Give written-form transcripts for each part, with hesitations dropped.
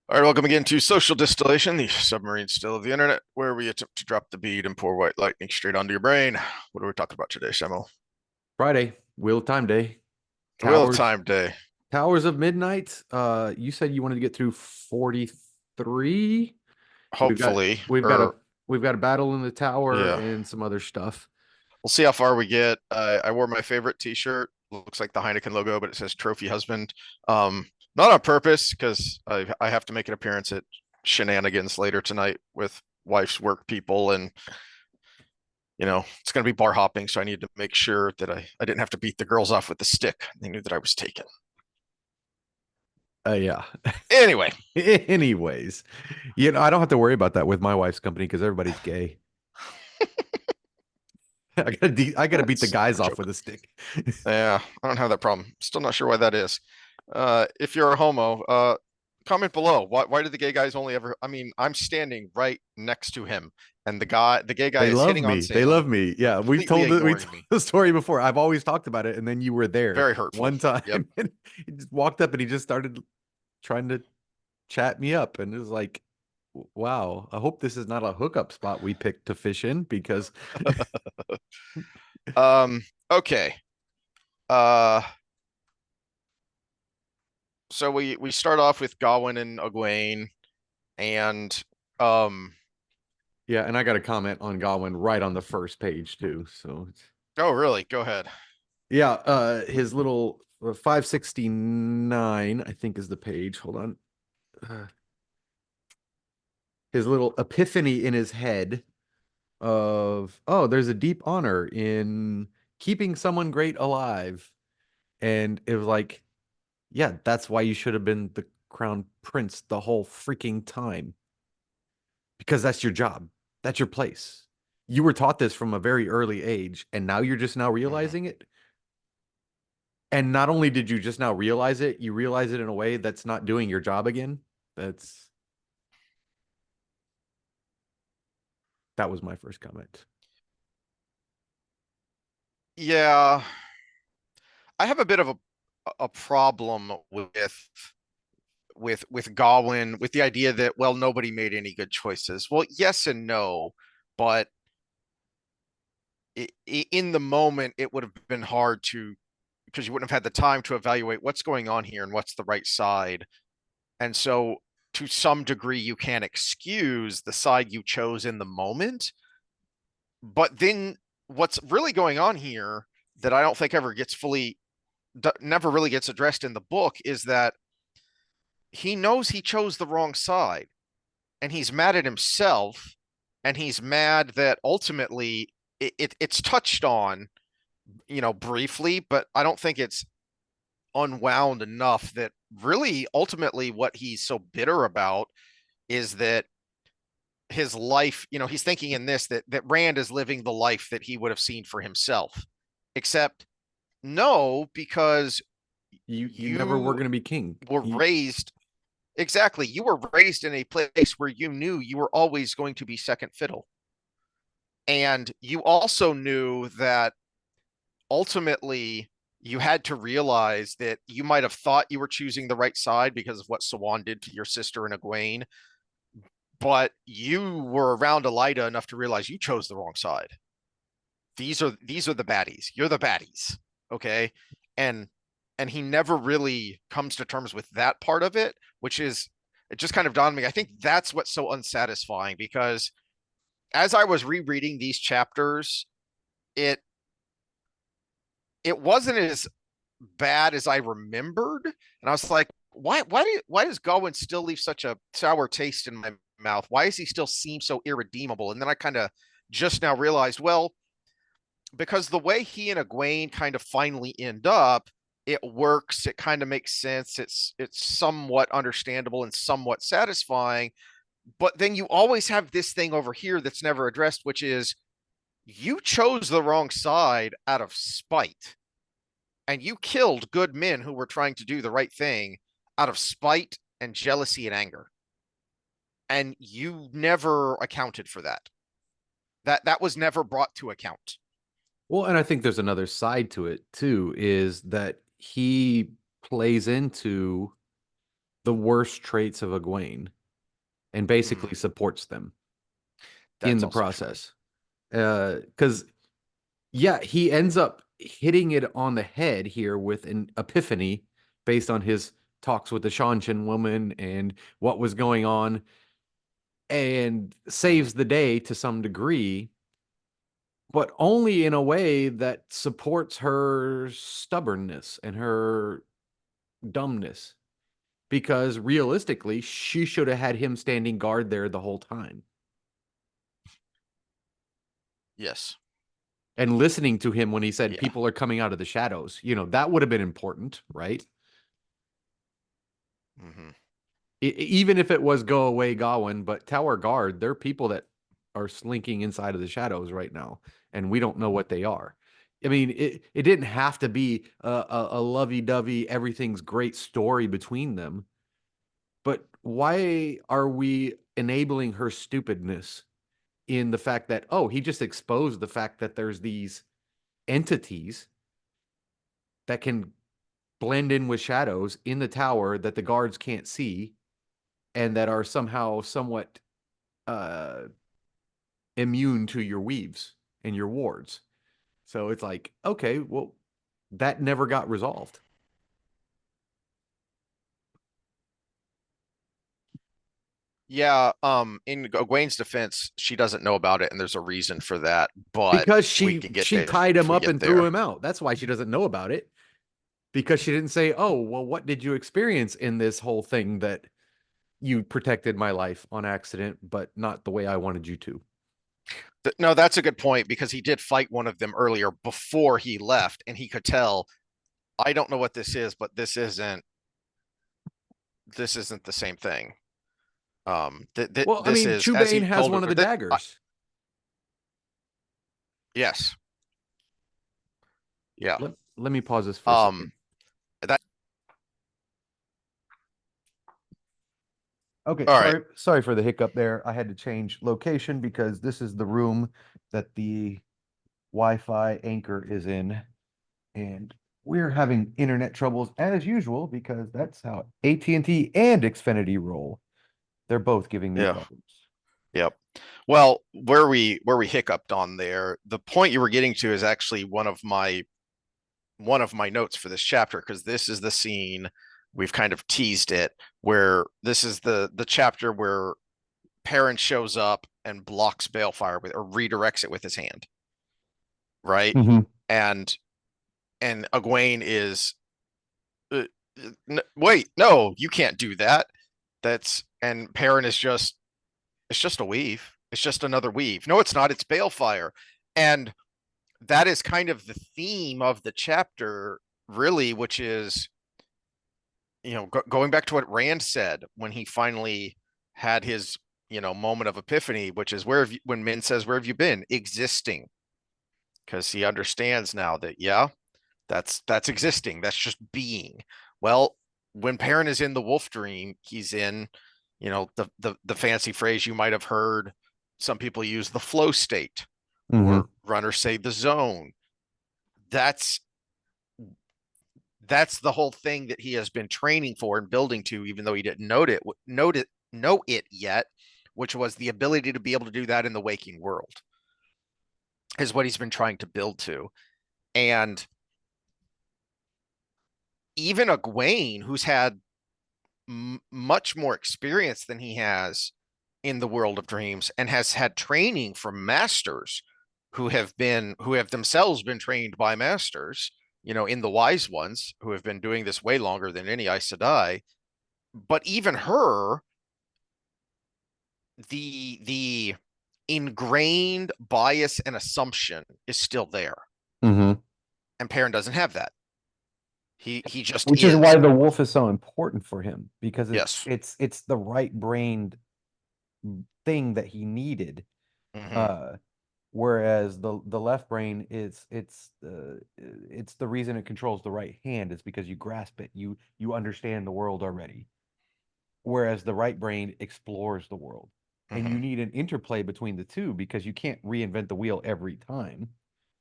All right, welcome again to Social Distillation, the submarine still of the internet, where we attempt to drop the bead and pour white lightning straight onto your brain. What are we talking about today, Samuel? Friday, Wheel of Time Day. Wheel of Towers, Time Day. Towers of Midnight. You said you wanted to get through 43. We've got Hopefully, we've got a or we've got a battle in the tower yeah, and some other stuff. we'll see how far we get. I wore my favorite T-shirt. Looks like the Heineken logo, but it says "Trophy Husband." Not on purpose, because I have to make an appearance at Shenanigans later tonight with wife's work people, and it's going to be bar hopping, so I need to make sure that I didn't have to beat the girls off with the stick. They knew that I was taken. Yeah. Anyway, Anyways, I don't have to worry about that with my wife's company because everybody's gay. I gotta beat the that's a guys off joke. with a stick. Yeah, I don't have that problem. Still not sure why that is. If you're a homo, comment below. Why did the gay guys only ever? I mean, I'm standing right next to him, and the gay guy They is love hitting on me. They Sam, love me. Yeah, completely we ignoring told me. the story before. I've always talked about it, and then you were there Very hurtful. one time, Yep. and he just walked up and he just started trying to chat me up, and it was like, wow, I hope this is not a hookup spot we picked to fish in because Um. Okay. Uh. So we start off with Gawain and Egwene, and um. yeah, and I got a comment on Godwin right on the first page too. So Oh, really? Go ahead. yeah, his little 569, I think is the page. Hold on. Uh, his little epiphany in his head of, oh, there's a deep honor in keeping someone great alive. And it was like, yeah, that's why you should have been the crown prince the whole freaking time. Because that's your job. That's your place. You were taught this from a very early age, and now you're just now Mhm. realizing it. And not only did you just now realize it, you realize it in a way that's not doing your job again. That's that was my first comment. Yeah, I have a bit of a problem with Gawain, with the idea that, well, nobody made any good choices. Well, yes and no, but in the moment it would have been hard to, because you wouldn't have had the time to evaluate what's going on here and what's the right side. And so to some degree you can excuse the side you chose in the moment, but then what's really going on here that I don't think ever gets fully, never really gets addressed in the book, is that he knows he chose the wrong side, and he's mad at himself, and he's mad that ultimately it's touched on, briefly, but I don't think it's unwound enough that really ultimately what he's so bitter about is that his life, he's thinking in this that Rand is living the life that he would have seen for himself. Except no, because You never were you going to be king. were raised, exactly, you were raised in a place where you knew you were always going to be second fiddle. And you also knew that ultimately you had to realize that you might have thought you were choosing the right side because of what Sawan did to your sister and Egwene, but you were around Elida enough to realize you chose the wrong side. These are the baddies. You're the baddies. Okay. And and he never really comes to terms with that part of it, which is, it just kind of dawned on me. I think that's what's so unsatisfying, because as I was rereading these chapters, it it wasn't as bad as I remembered. And I was like, why does Gawain still leave such a sour taste in my mouth? Why does he still seem so irredeemable? And then I kind of just now realized, well, because the way he and Egwene kind of finally end up, it works. It kind of makes sense. It's somewhat understandable and somewhat satisfying. But then you always have this thing over here that's never addressed, which is you chose the wrong side out of spite, and you killed good men who were trying to do the right thing out of spite and jealousy and anger. And you never accounted for that. That was never brought to account. Well, and I think there's another side to it too, is that he plays into the worst traits of Egwene and Mm, basically supports them in that's the also true. process. Because yeah, he ends up hitting it on the head here with an epiphany based on his talks with the Shanshan woman and what was going on, and Hmm. saves the day to some degree, but only in a way that supports her stubbornness and her dumbness. Because realistically, she should have had him standing guard there the whole time Yes. and listening to him when he said Yeah. people are coming out of the shadows. That would have been important, right? Hmm. Even if it was go away Gawain, but Tower Guard, they're people that are slinking inside of the shadows right now, and we don't know what they are. I mean, it didn't have to be a lovey-dovey, everything's great story between them, but why are we enabling her stupidness in the fact that, oh, he just exposed the fact that there's these entities that can blend in with shadows in the tower that the guards can't see and that are somehow somewhat uh immune to your weaves and your wards. So it's like, okay, well, that never got resolved. Yeah, in Egwene's defense, she doesn't know about it, and there's a reason for that, but Because we she can get she there tied if him we up get and threw there. him out. That's why she doesn't know about it. Because she didn't say, "Oh, well, what did you experience in this whole thing that you protected my life on accident, but not the way I wanted you to." No, that's a good point because he did fight one of them earlier before he left, and he could tell, I don't know what this is, but this isn't the same thing. Well, I This mean, is, as Chubane he has told one of her, the daggers. yes, yeah. Let me pause this for a second. Um, that Okay, all right. sorry for the hiccup there. I had to change location because this is the room that the Wi-Fi anchor is in, and we're having internet troubles as usual because that's how AT&T and Xfinity roll. They're both giving me Yeah, problems. yep. Well, where we hiccuped on there, the point you were getting to is actually one of my notes for this chapter because this is the scene we've kind of teased it where this is the chapter where Perrin shows up and blocks balefire with or redirects it with his hand, right? Hmm. And Egwene is uh, wait, no, you can't do that. That's and Perrin is just it's just a weave. It's just another weave. No, it's not. It's balefire. And that is kind of the theme of the chapter, really, which is, going back to what Rand said when he finally had his, moment of epiphany, which is when Min says, "Where have you been?" Existing, because he understands now that, yeah, that's existing. That's just being. Well, when Perrin is in the wolf dream, he's in, the fancy phrase you might have heard some people use, the flow state, Hmm. or runners say the zone. That's that's the whole thing that he has been training for and building to, even though he didn't know it yet, which was the ability to be able to do that in the waking world, is what he's been trying to build to. And even Egwene, who's had much more experience than he has in the world of dreams and has had training from masters who have themselves been trained by masters, in the wise ones who have been doing this way longer than any Aes Sedai. But even her, the ingrained bias and assumption is still there, Hmm. and Perrin doesn't have that. He just Which is is. why the wolf is so important for him because it's Yes. it's it's the right-brained thing that he needed. Hmm. Uh, Whereas the left brain is it's the reason it controls the right hand is because you grasp it, you understand the world already. Whereas the right brain explores the world, and you Hmm. need an interplay between the two because you can't reinvent the wheel every time,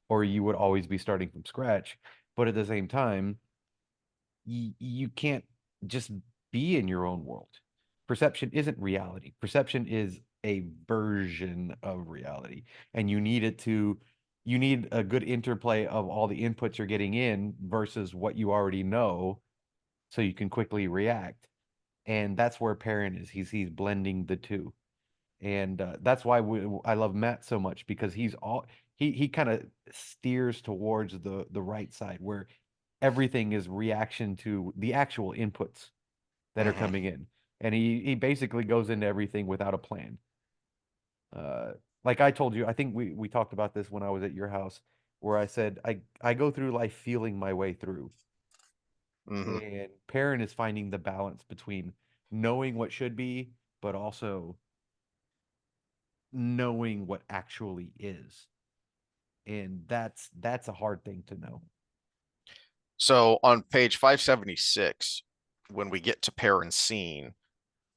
or you would always be starting from scratch. But at the same time, you can't just be in your own world. Perception isn't reality. Perception is a version of reality, and you need a good interplay of all the inputs you're getting in versus what you already know so you can quickly react. And that's where Perrin is. He's blending the two. And that's why I love Matt so much because he kind of steers towards the right side where everything is reaction to the actual inputs that are Hmm. coming in. And he basically goes into everything without a plan. Uh, like I told you, I think we talked about this when I was at your house, where I said I go through life feeling my way through. Hmm. And Perrin is finding the balance between knowing what should be, but also knowing what actually is. And that's a hard thing to know. So on page 576, when we get to Perrin's scene,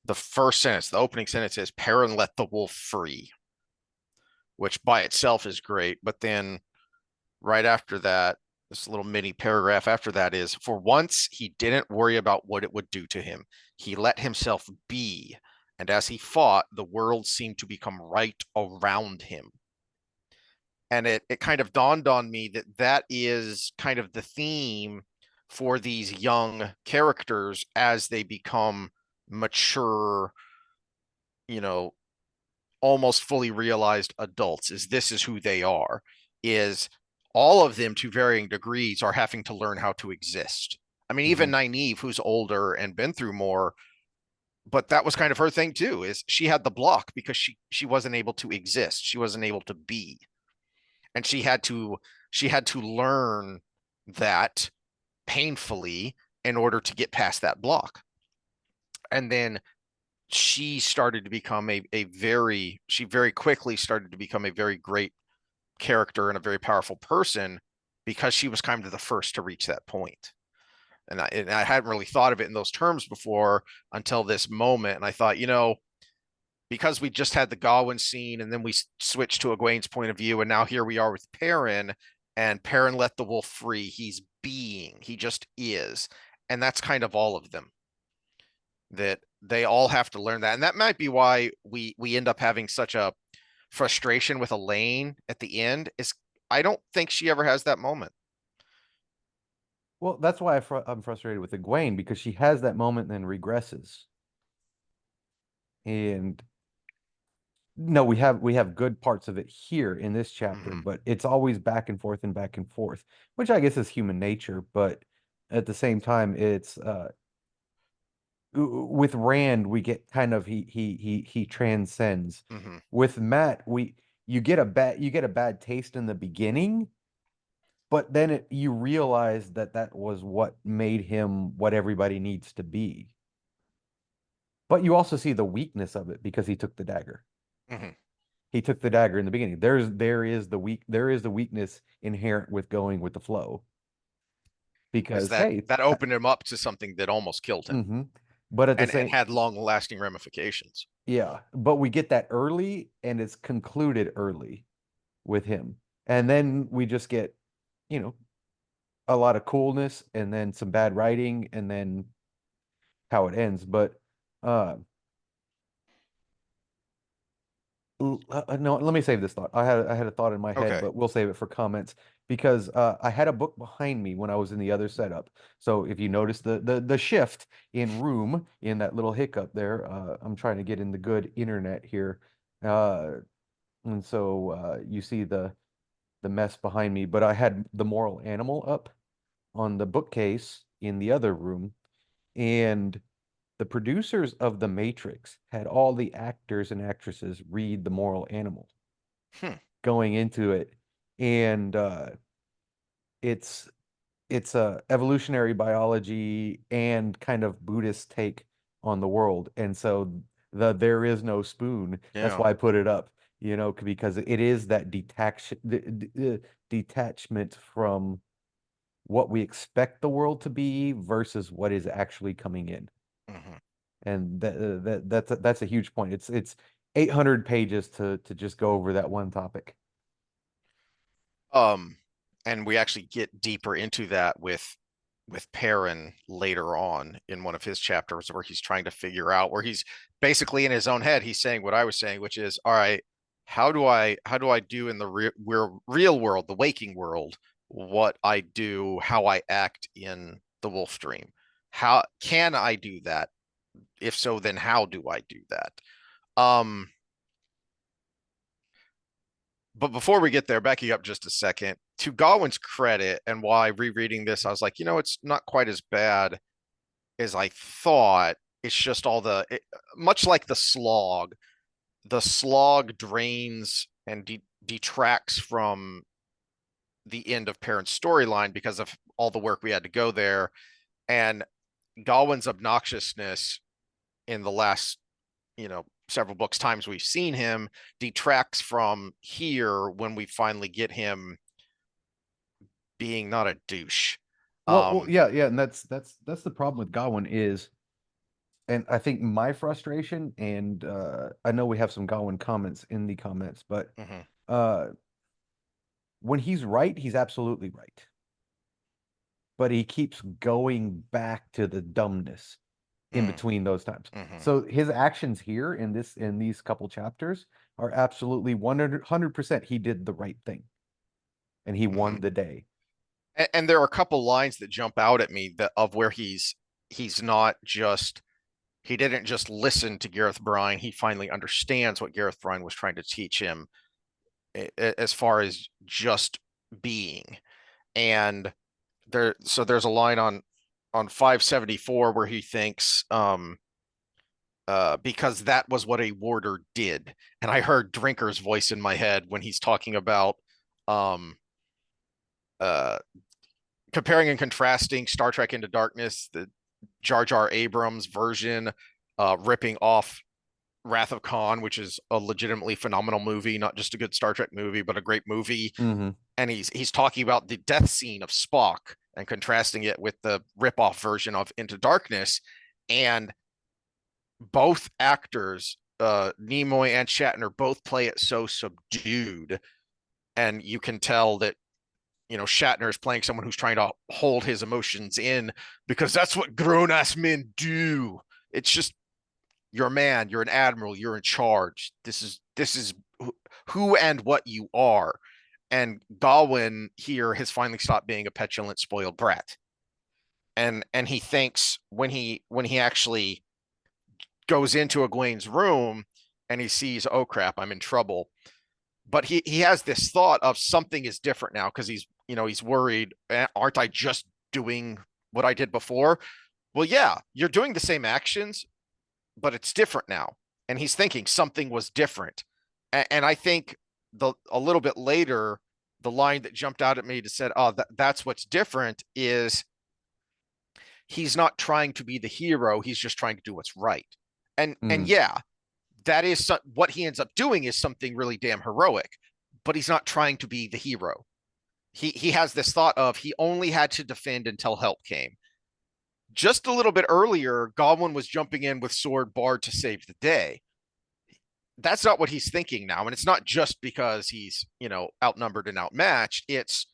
the first sentence, the opening sentence is Perrin let the wolf free, which by itself is great. But then right after that, this little mini paragraph after that is for once he didn't worry about what it would do to him. He let himself be. And as he fought, the world seemed to become right around him. And it kind of dawned on me that that is kind of the theme for these young characters as they become mature, you know, almost fully realized adults. Is this is who they are, is all of them to varying degrees are having to learn how to exist. I mean, even Hmm. Nynaeve, who's older and been through more, but that was kind of her thing too, is she had the block because she wasn't able to exist. She wasn't able to be. And she had to learn that painfully in order to get past that block. And then she very quickly started to become a very great character and a very powerful person because she was kind of the first to reach that point. And I hadn't really thought of it in those terms before until this moment. And I thought, because we just had the Gawain scene and then we switched to Egwene's point of view, and now here we are with Perrin, and Perrin let the wolf free. He's being, he just is. And that's kind of all of them, that they all have to learn that. And that might be why we end up having such a frustration with Elaine at the end, is I don't think she ever has that moment. Well, that's why I'm frustrated with Egwene because she has that moment and then regresses. And no, we have good parts of it here in this chapter, Mm-hmm. but it's always back and forth, which I guess is human nature, but at the same time it's with Rand we get kind of he transcends. Mm-hmm. With Matt, we you get a bad taste in the beginning, but then you realize that that was what made him what everybody needs to be. But you also see the weakness of it because he took the dagger. Mm-hmm. He took the dagger in the beginning. There is the weakness inherent with going with the flow Is because that hey, that opened him up to something that almost killed him, mm-hmm. But at the and same had long lasting ramifications. yeah, but we get that early and it's concluded early with him. And then we just get, you know, a lot of coolness and then some bad writing and then how it ends. But uh no, let me save this thought. I had a thought in my head, Okay. but we'll save it for comments because I had a book behind me when I was in the other setup. So if you notice the shift in room in that little hiccup there, I'm trying to get in the good internet here. Uh, and so you see the mess behind me, but I had the moral animal up on the bookcase in the other room, and the producers of The Matrix had all the actors and actresses read The Moral Animal Hmm. going into it. And it's it's a evolutionary biology and kind of Buddhist take on the world. And so there is no spoon. That's Yeah. why I put it up, because it is that detachment from what we expect the world to be versus what is actually coming in. Mm-hmm. And that's a huge point. It's 800 pages to just go over that one topic. Um, and we actually get deeper into that with with Perrin later on in one of his chapters where he's trying to figure out where he's basically in his own head. He's saying what I was saying, which is, all right, how do I do in the real world, the waking world, what I do, how I act in the wolf dream? How can I do that? If so, then how do I do that? Um, but before we get there, backing up just a second, to Godwin's credit, and why rereading this, I was like, it's not quite as bad as I thought. It's just much like the slog drains and detracts from the end of Perrin's storyline because of all the work we had to go there. And Galwin's obnoxiousness in the last, several books times we've seen him detracts from here when we finally get him being not a douche. Well, yeah, yeah, and that's the problem with Godwin is, and I think my frustration, and I know we have some Godwin comments in the comments, but Mhm, uh, when he's right, he's absolutely right. But he keeps going back to the dumbness in mm, between those times. mhm, So his actions here in these couple chapters are absolutely 100% he did the right thing and he mhm. won the day. And there are a couple lines that jump out at me that of where he's not just he didn't just listen to Gareth Bryan. He finally understands what Gareth Bryan was trying to teach him as far as just being. And there's a line on 574 where he thinks because that was what a warder did. And I heard Drinker's voice in my head when he's talking about um uh comparing and contrasting Star Trek Into Darkness, the Jar Jar Abrams version, ripping off Wrath of Khan, which is a legitimately phenomenal movie, not just a good Star Trek movie, but a great movie. Mm-hmm. And he's talking about the death scene of Spock and contrasting it with the rip-off version of Into Darkness. And both actors, Nimoy and Shatner, both play it so subdued, and you can tell that Shatner is playing someone who's trying to hold his emotions in because that's what grown ass men do. It's just you're a man, you're an admiral, you're in charge. This is who and what you are. And Galwin here has finally stopped being a petulant, spoiled brat. And he thinks when he actually goes into Egwene's room and he sees, oh crap, I'm in trouble. But he has this thought of something is different now because he's worried. Aren't I just doing what I did before? Well, yeah, you're doing the same actions, but it's different now. And he's thinking something was different. And I think a little bit later, the line that jumped out at me that said, "Oh, that's what's different," is he's not trying to be the hero. He's just trying to do what's right. And Mm. yeah, that is what he ends up doing is something really damn heroic. But he's not trying to be the hero. He has this thought of he only had to defend until help came. Just a little bit earlier, Godwin was jumping in with sword barred to save the day. That's not what he's thinking now. And it's not just because he's, outnumbered and outmatched. It's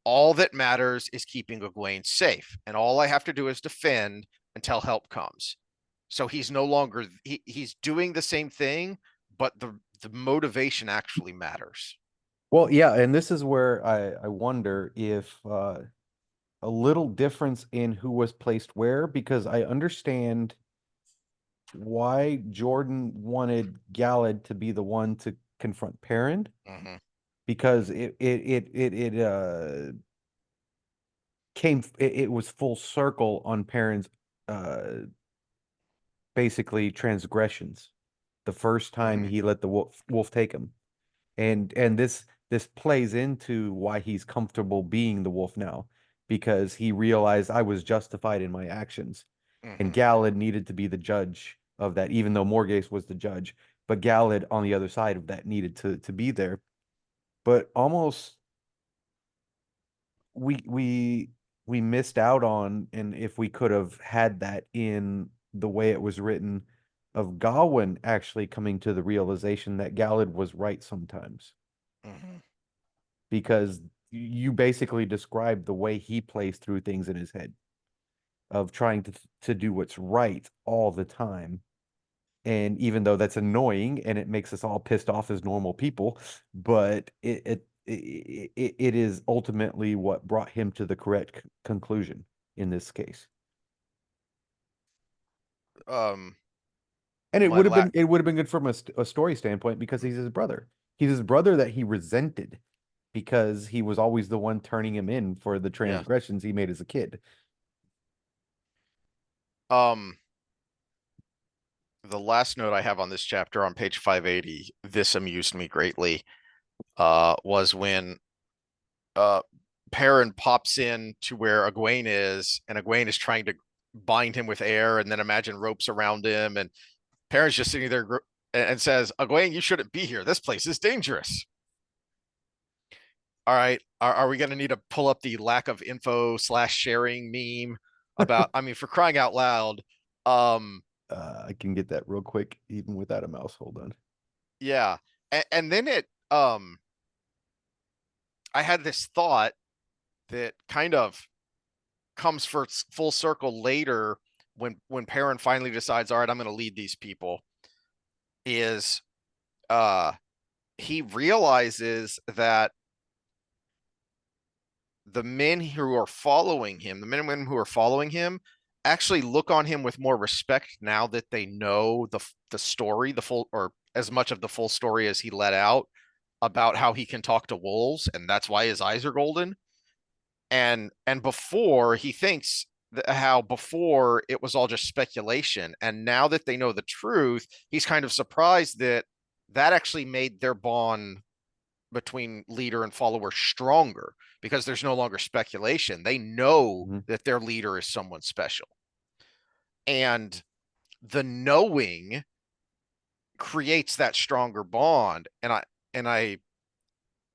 all that matters is keeping Egwene safe. And all I have to do is defend until help comes. So he's no longer, he's doing the same thing, but the motivation actually matters. Well, yeah, and this is where I wonder if a little difference in who was placed where, because I understand why Jordan wanted Gallad to be the one to confront Perrin, Mm-hmm. because it it was full circle on Perrin's uh basically transgressions the first time Mm-hmm. he let the wolf take him. And this plays into why he's comfortable being the wolf now, because he realized I was justified in my actions. And Mm-hmm. Gallad needed to be the judge of that, even though Morgase was the judge. But Gallad on the other side of that needed to be there. But almost we we we missed out on, and if we could have had that in the way it was written, of Gawain actually coming to the realization that Gallad was right sometimes, Mm-hmm. because you basically described the way he plays through things in his head. of trying to do what's right all the time. And even though that's annoying and it makes us all pissed off as normal people, but it is ultimately what brought him to the correct conclusion in this case. Um, And my la it would have been good from a story standpoint because he's his brother. He's his brother that he resented because he was always the one turning him in for the Yeah. transgressions he made as a kid. Um, the last note I have on this chapter on page 580, this amused me greatly, was when uh Perrin pops in to where Egwene is, and Egwene is trying to bind him with air, and then imagine ropes around him, and Perrin's just sitting there and says, Egwene, you shouldn't be here. This place is dangerous. All right, are we going to need to pull up the lack of info slash sharing meme about, I mean, for crying out loud. Um, I can get that real quick, even without a mouse. Hold on. yeah. And then I had this thought that kind of comes for full circle later when Perrin finally decides, all right, I'm going to lead these people, is uh he realizes that the men who are following him, the men and women who are following him, actually look on him with more respect now that they know the story, the full, or as much of the full story as he let out about how he can talk to wolves, and that's why his eyes are golden. And before, he thinks how before it was all just speculation, and now that they know the truth, he's kind of surprised that that actually made their bond between leader and follower stronger, because there's no longer speculation. They know Mhm. that their leader is someone special. And the knowing creates that stronger bond. And I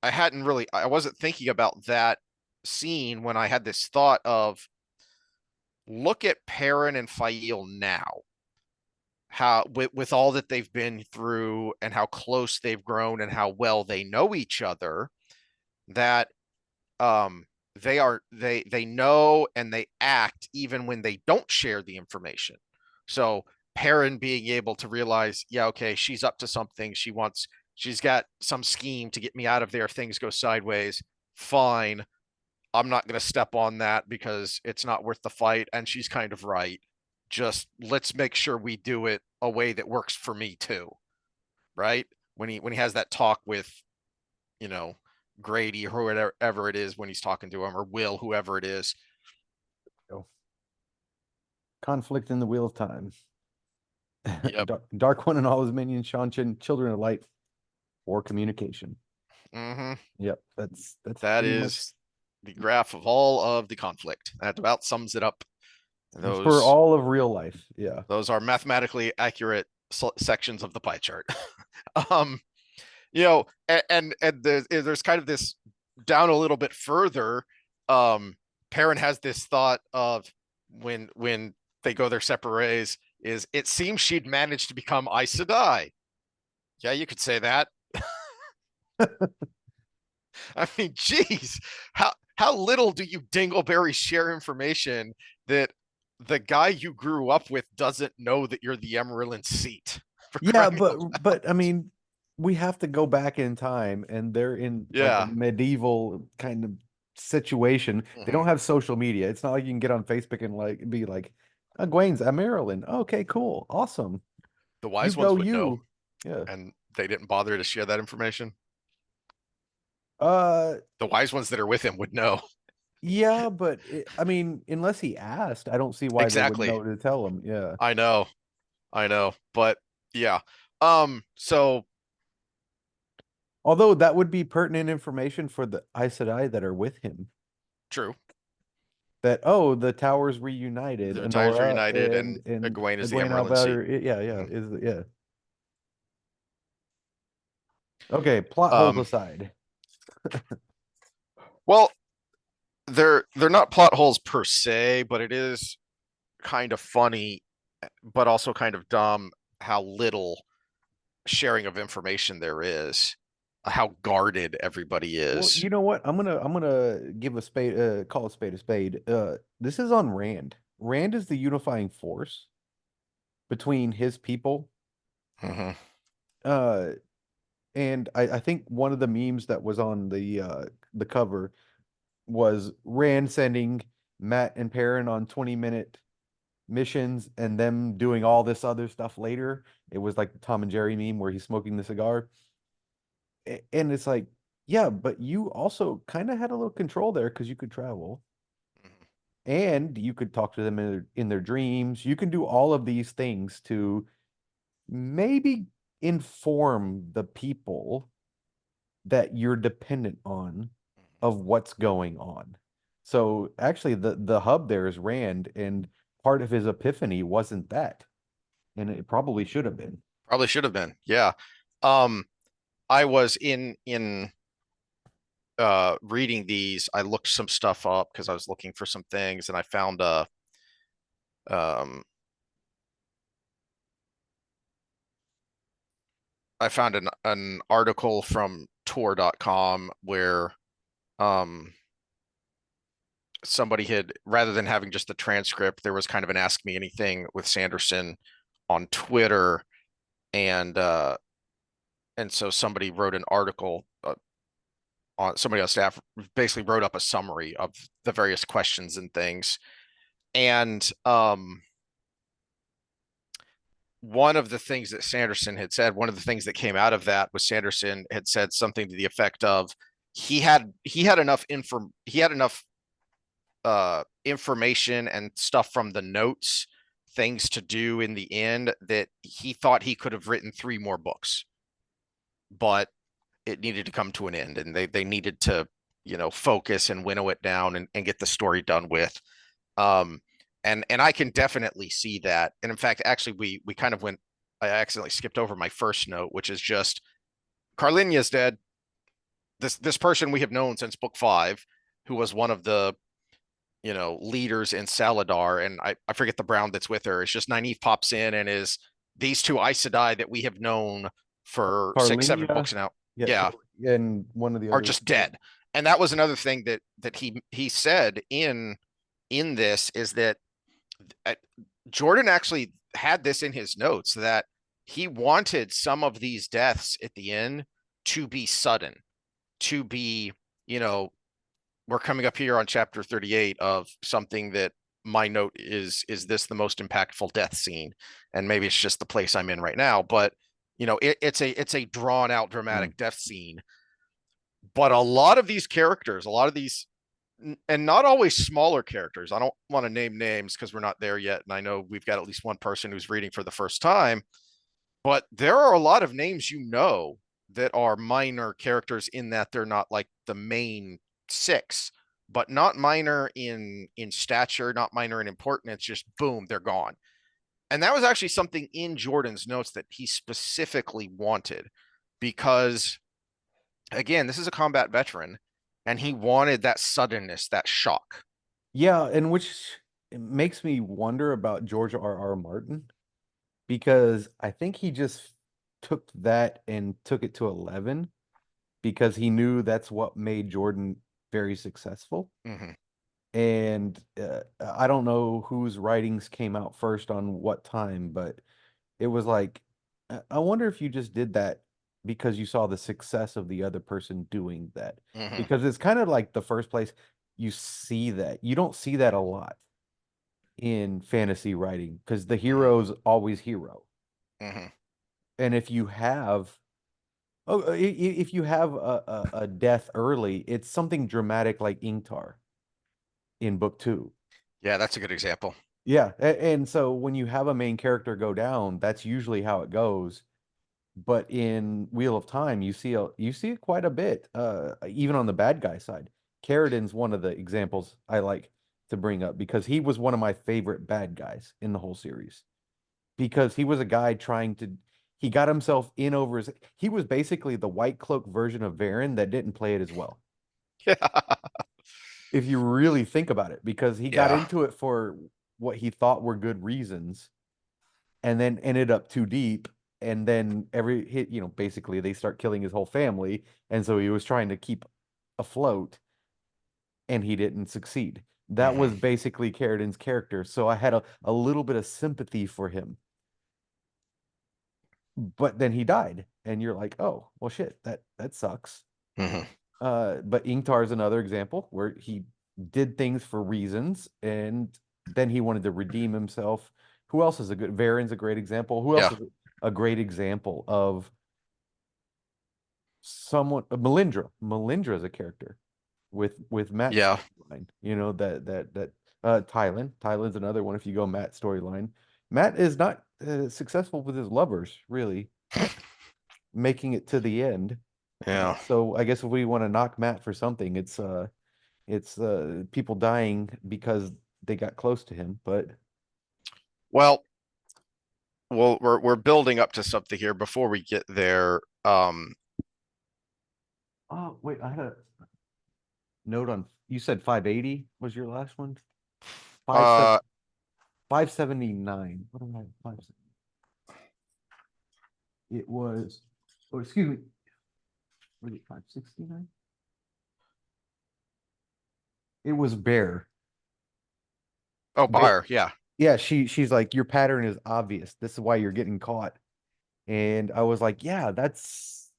hadn't really, I wasn't thinking about that scene when I had this thought of, look at Perrin and Fail now, how with all that they've been through and how close they've grown and how well they know each other, that um they know and they act even when they don't share the information. So Perrin being able to realize, yeah, okay, she's up to something. She's got some scheme to get me out of there if things go sideways. Fine. I'm not going to step on that because it's not worth the fight. And she's kind of right. Just let's make sure we do it a way that works for me too. Right. When he has that talk with, you know, Grady or whatever it is when he's talking to him, or Will, whoever it is. So, conflict in the wheel of time. Yep. Dark One and all his minions, Shanshan, Children of Light, for communication. Mm-hmm. Yep, that's That pretty much is the graph of all of the conflict. That about sums it up. for Those all of real life. Yeah. those are mathematically accurate sections of the pie chart. um, you know, and there's kind of this down a little bit further. Um, Perrin has this thought of when they go their separate ways, is it seems she'd managed to become Aes Sedai. Yeah, you could say that. I mean, geez, how little do you dingleberries share information that the guy you grew up with doesn't know that you're the Emerald seat, for Yeah, crying out but I loud. mean, we have to go back in time and they're in like a Yeah. medieval kind of situation. They Mm-hmm. don't have social media. It's not like you can get on Facebook and like be like, Gwen's at Maryland. Okay, cool. Awesome. The You wise go ones would know, you. Yeah. and they didn't bother to share that information. Uh The wise ones that are with him would know. yeah, but I mean, unless he asked, I don't see why they would Exactly. know to tell him. Yeah. I know. I know. But yeah. So Although that would be pertinent information for the Aes Sedai that are with him. true. That oh, the towers reunited, The times Honora reunited, and and Egwene is the Egwene Emerald seat. Albauer, yeah, Mhm. is yeah. Okay, plot holes Um, aside. well, they're not plot holes per se, but it is kind of funny, but also kind of dumb how little sharing of information there is, how guarded everybody Well, is. you know what? I'm gonna give a spade call a spade a spade. This is on Rand. Rand is the unifying force between his people. Hmm. Uh, and I think one of the memes that was on the cover was Rand sending Matt and Perrin on 20-minute missions and them doing all this other stuff later. It was like the Tom and Jerry meme where he's smoking the cigar. And it's like, yeah, but you also kind of had a little control there because you could travel and you could talk to them in their dreams. You can do all of these things to maybe inform the people that you're dependent on of what's going on. So actually the hub there is Rand, and part of his epiphany wasn't that. And it probably should have been. Probably should have been. Yeah. Um, I was in reading these. I looked some stuff up because I was looking for some things, and um I found an article from tour.com where um somebody had, rather than having just the transcript, there was kind of an ask me anything with Sanderson on Twitter, and so somebody wrote an article on, somebody on staff basically wrote up a summary of the various questions and things. And one of the things that Sanderson had said, one of the things that came out of that was Sanderson had said something to the effect of he had enough information and stuff from the notes, things to do in the end, that he thought he could have written three more books, but it needed to come to an end, and they needed to, focus and winnow it down and get the story done with. Um, and I can definitely see that. And in fact, actually, we kind of went. I accidentally skipped over my first note, which is just Carlinya's dead. This person we have known since book 5, who was one of the leaders in Saladar, and I forget the brown that's with her. It's just Nynaeve pops in and is these two Aes Sedai that we have known for 6, 7 Carlinia, books now. yeah, Yeah, and one of the are others. just dead. And that was another thing that he said in this, is that uh, Jordan actually had this in his notes, that he wanted some of these deaths at the end to be sudden, to be, you know, we're coming up here on chapter 38 of something that my note is this the most impactful death scene? And maybe it's just the place I'm in right now, but it's a drawn out Mm. dramatic death scene. But a lot of these characters, a lot of these, and not always smaller characters, I don't want to name names because we're not there yet, and I know we've got at least one person who's reading for the first time, but there are a lot of names that are minor characters, in that they're not like the main 6, but not minor in stature, not minor in importance. It's just boom, they're gone. And that was actually something in Jordan's notes that he specifically wanted, because again, this is a combat veteran, and he wanted that suddenness, that shock. Yeah, and which it makes me wonder about George R. R. Martin because I think he just took that and took it to 11 because he knew that's what made Jordan very successful. Mm-hmm. And I don't know whose writings came out first on what time, but it was like, I wonder if you just did that because you saw the success of the other person doing that. Mm-hmm. Because it's kind of like the first place you see that. You don't see that a lot in fantasy writing because the hero's always hero. Mm-hmm. And if you have if you have a death early, it's something dramatic like Ingtar in book 2. Yeah, that's a good example. Yeah, and so when you have a main character go down, that's usually how it goes. But in Wheel of Time, you see it quite a bit, even on the bad guy side. Carradine's one of the examples I like to bring up because he was one of my favorite bad guys in the whole series. Because he was a guy he got himself in over he was basically the white cloak version of Varen that didn't play it as well. If you really think about it, because he got Yeah. into it for what he thought were good reasons and then ended up too deep. And then every hit, basically they start killing his whole family. And so he was trying to keep afloat and he didn't succeed. That Hmm. was basically Carradine's character. So I had a little bit of sympathy for him. But then he died, and you're like, oh, well, shit, that sucks. Hmm. But Ingtar is another example where he did things for reasons, and then he wanted to redeem himself. Who else is a good? Varen's a great example. Who else Yeah. is a great example of someone? Melindra. Melindra is a character with Matt's Yeah. storyline. You know that Tylan. Tylan's another one. If you go Matt storyline, Matt is not successful with his lovers, really, making it to the end. Yeah. So I guess if we want to knock Matt for something, it's people dying because they got close to him. But Well, we're building up to something here before we get there. oh wait, I had a note on. You said 580 was your last one. Five seven Uh, 579. What am I? 570? It was. Oh, excuse me. Was it 569? It was Bear. oh, Bear. Buyer. Yeah. Yeah, she's like, your pattern is obvious. This is why you're getting caught. And I was like, yeah, that's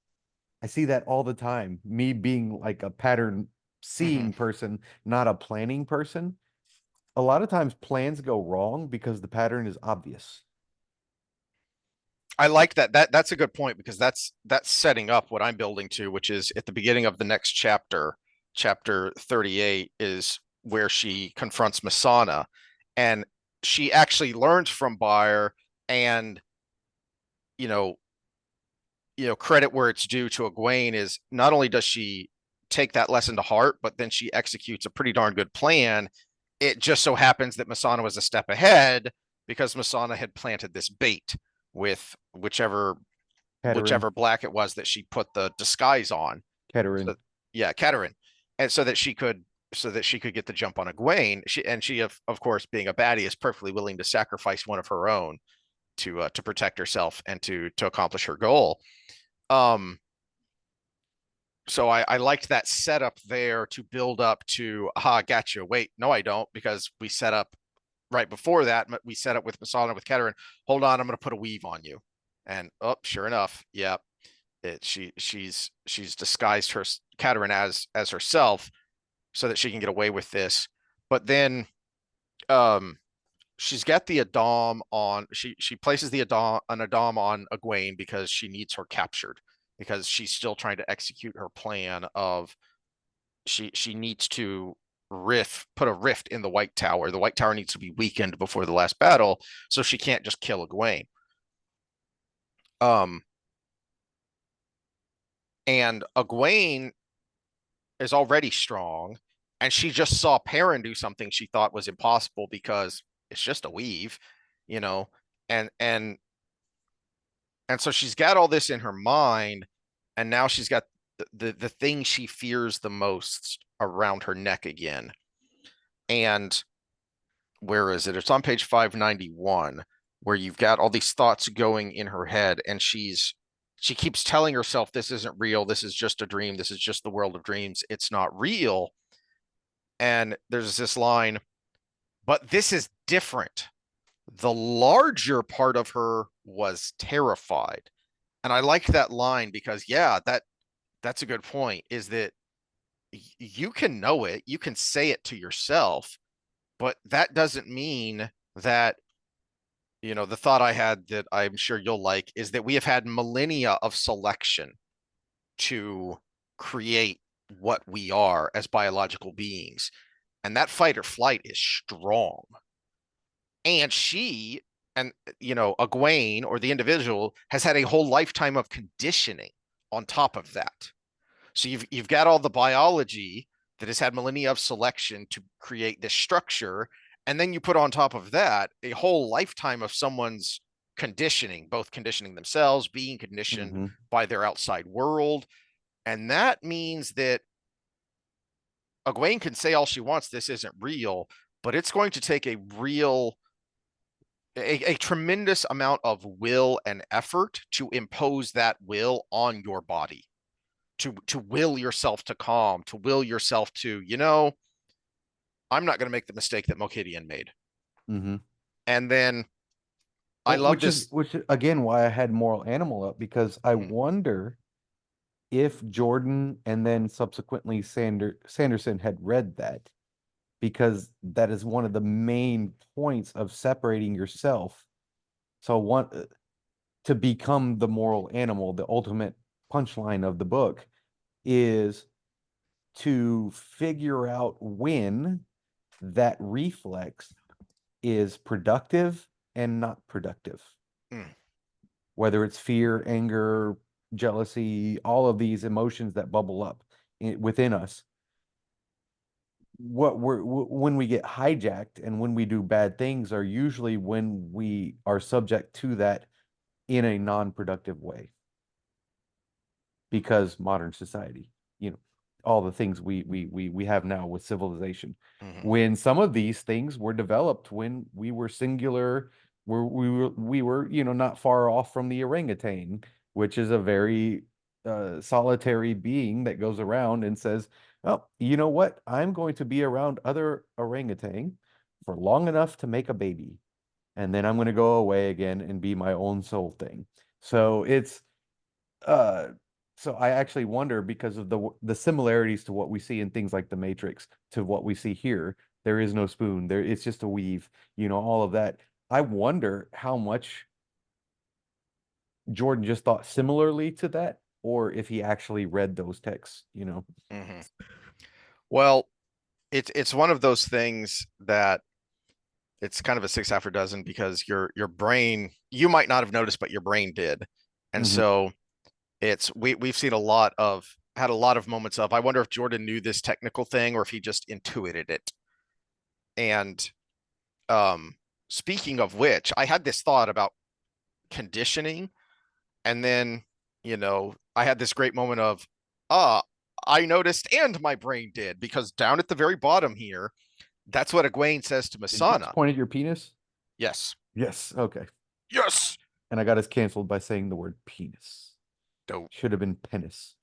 I see that all the time. Me being like a pattern Hmm. seeing person, not a planning person. A lot of times plans go wrong because the pattern is obvious. I like that. That's a good point because that's setting up what I'm building to, which is at the beginning of the next chapter, chapter 38 is where she confronts Masana, and she actually learns from Buyer, and you know, credit where it's due to Egwene is not only does she take that lesson to heart, but then she executes a pretty darn good plan. It just so happens that Masana was a step ahead because Masana had planted this bait with Keterin, whichever black it was that she put the disguise on. Keterin, So yeah, Keterin, and so that she could get the jump on Egwene. She of course being a baddie is perfectly willing to sacrifice one of her own to protect herself and to accomplish her goal. Um, so I liked that setup there to build up to, aha, gotcha. Wait, no, I don't, because we set up right before that. We set up with Masala with Keterin. Hold on, I'm going to put a weave on you, and oh, sure enough, yeah, she's disguised her Keterin as herself so that she can get away with this. But then, um, she's got the Adam on. She places the Adam on Egwene because she needs her captured because she's still trying to execute her plan of she needs to put a rift in the White Tower. The White Tower needs to be weakened before the last battle, so she can't just kill Egwene. Um, and Egwene is already strong, and she just saw Perrin do something she thought was impossible because it's just a weave, you know, and and and so she's got all this in her mind, and now she's got the thing she fears the most around her neck again. And where is it? It's on page 591, where you've got all these thoughts going in her head, and she keeps telling herself this isn't real, this is just a dream, this is just the world of dreams, it's not real. And there's this line, but this is different. The larger part of her was terrified. And I like that line because yeah, that's a good point, is that you can know it, you can say it to yourself, but that doesn't mean that, the thought I had that I'm sure you'll like is that we have had millennia of selection to create what we are as biological beings. And that fight or flight is strong. And Egwene or the individual has had a whole lifetime of conditioning on top of that. So you've got all the biology that has had millennia of selection to create this structure, and then you put on top of that a whole lifetime of someone's conditioning, both conditioning themselves, being conditioned hmm by their outside world, and that means that Egwene can say all she wants, this isn't real, but it's going to take a tremendous amount of will and effort to impose that will on your body, to will yourself to calm, to will yourself to, I'm not going to make the mistake that Mokidian made. Mm-hmm. And then I Well, love this. which is again why I had moral animal up, because I Mhm, wonder if Jordan and then subsequently Sanderson had read that, because that is one of the main points of separating yourself. So one to become the moral animal, the ultimate punchline of the book is to figure out when that reflex is productive and not productive, mm, whether it's fear, anger, jealousy, all of these emotions that bubble up within us. When we get hijacked and when we do bad things are usually when we are subject to that in a non-productive way, because modern society, you know, all the things we have now with civilization. mhm, When some of these things were developed when we were singular, we were, not far off from the orangutan, which is a very solitary being that goes around and says, "Oh, you know what? I'm going to be around other orangutan for long enough to make a baby, and then I'm going to go away again and be my own soul thing." So it's uh, so I actually wonder, because of the similarities to what we see in things like The Matrix to what we see here. There is no spoon. There, it's just a weave, all of that. I wonder how much Jordan just thought similarly to that, or if he actually read those texts. mhm. Well, it's one of those things that it's kind of a six after dozen because your brain, you might not have noticed, but your brain did. And Hmm. so we've seen a lot of had a lot of moments of I wonder if Jordan knew this technical thing or if he just intuited it. And um speaking of which, I had this thought about conditioning, and then, I had this great moment of ah, I noticed and my brain did, because down at the very bottom here, that's what Egwene says to Did you just Masana. point at your penis? Yes. Yes. Okay. Yes. And I got us canceled by saying the word penis. Dope. Should have been penis.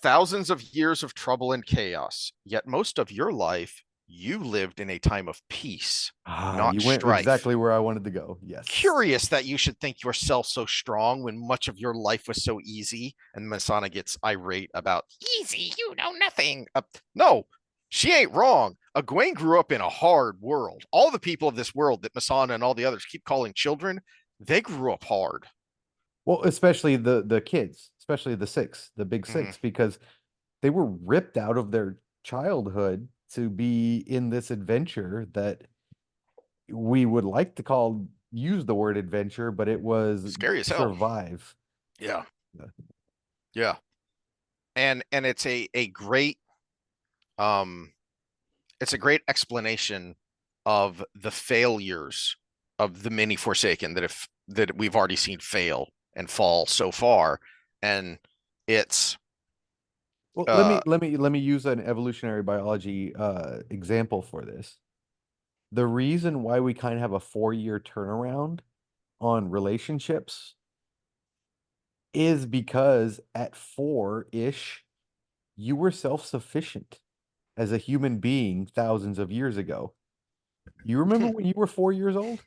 Thousands of years of trouble and chaos, yet most of your life you lived in a time of peace, Ah, not you went strife. exactly where I wanted to go. Yes. Curious that you should think yourself so strong when much of your life was so easy. And Masana gets irate about easy, you know nothing. No, she ain't wrong. Egwene grew up in a hard world. All the people of this world that Masana and all the others keep calling children, they grew up hard. Well, especially the kids, especially the six, the big Mm-hmm. six, because they were ripped out of their childhood to be in this adventure that we would like to use the word adventure, but it was Scary as hell. survive. Yeah, yeah. And um it's a great explanation of the failures of the many Forsaken that we've already seen fail and fall so far. And it's Well, let uh me let me let me use an evolutionary biology example for this. The reason why we kind of have a 4-year turnaround on relationships is because at 4-ish, you were self-sufficient as a human being thousands of years ago. You remember when you were 4 years old?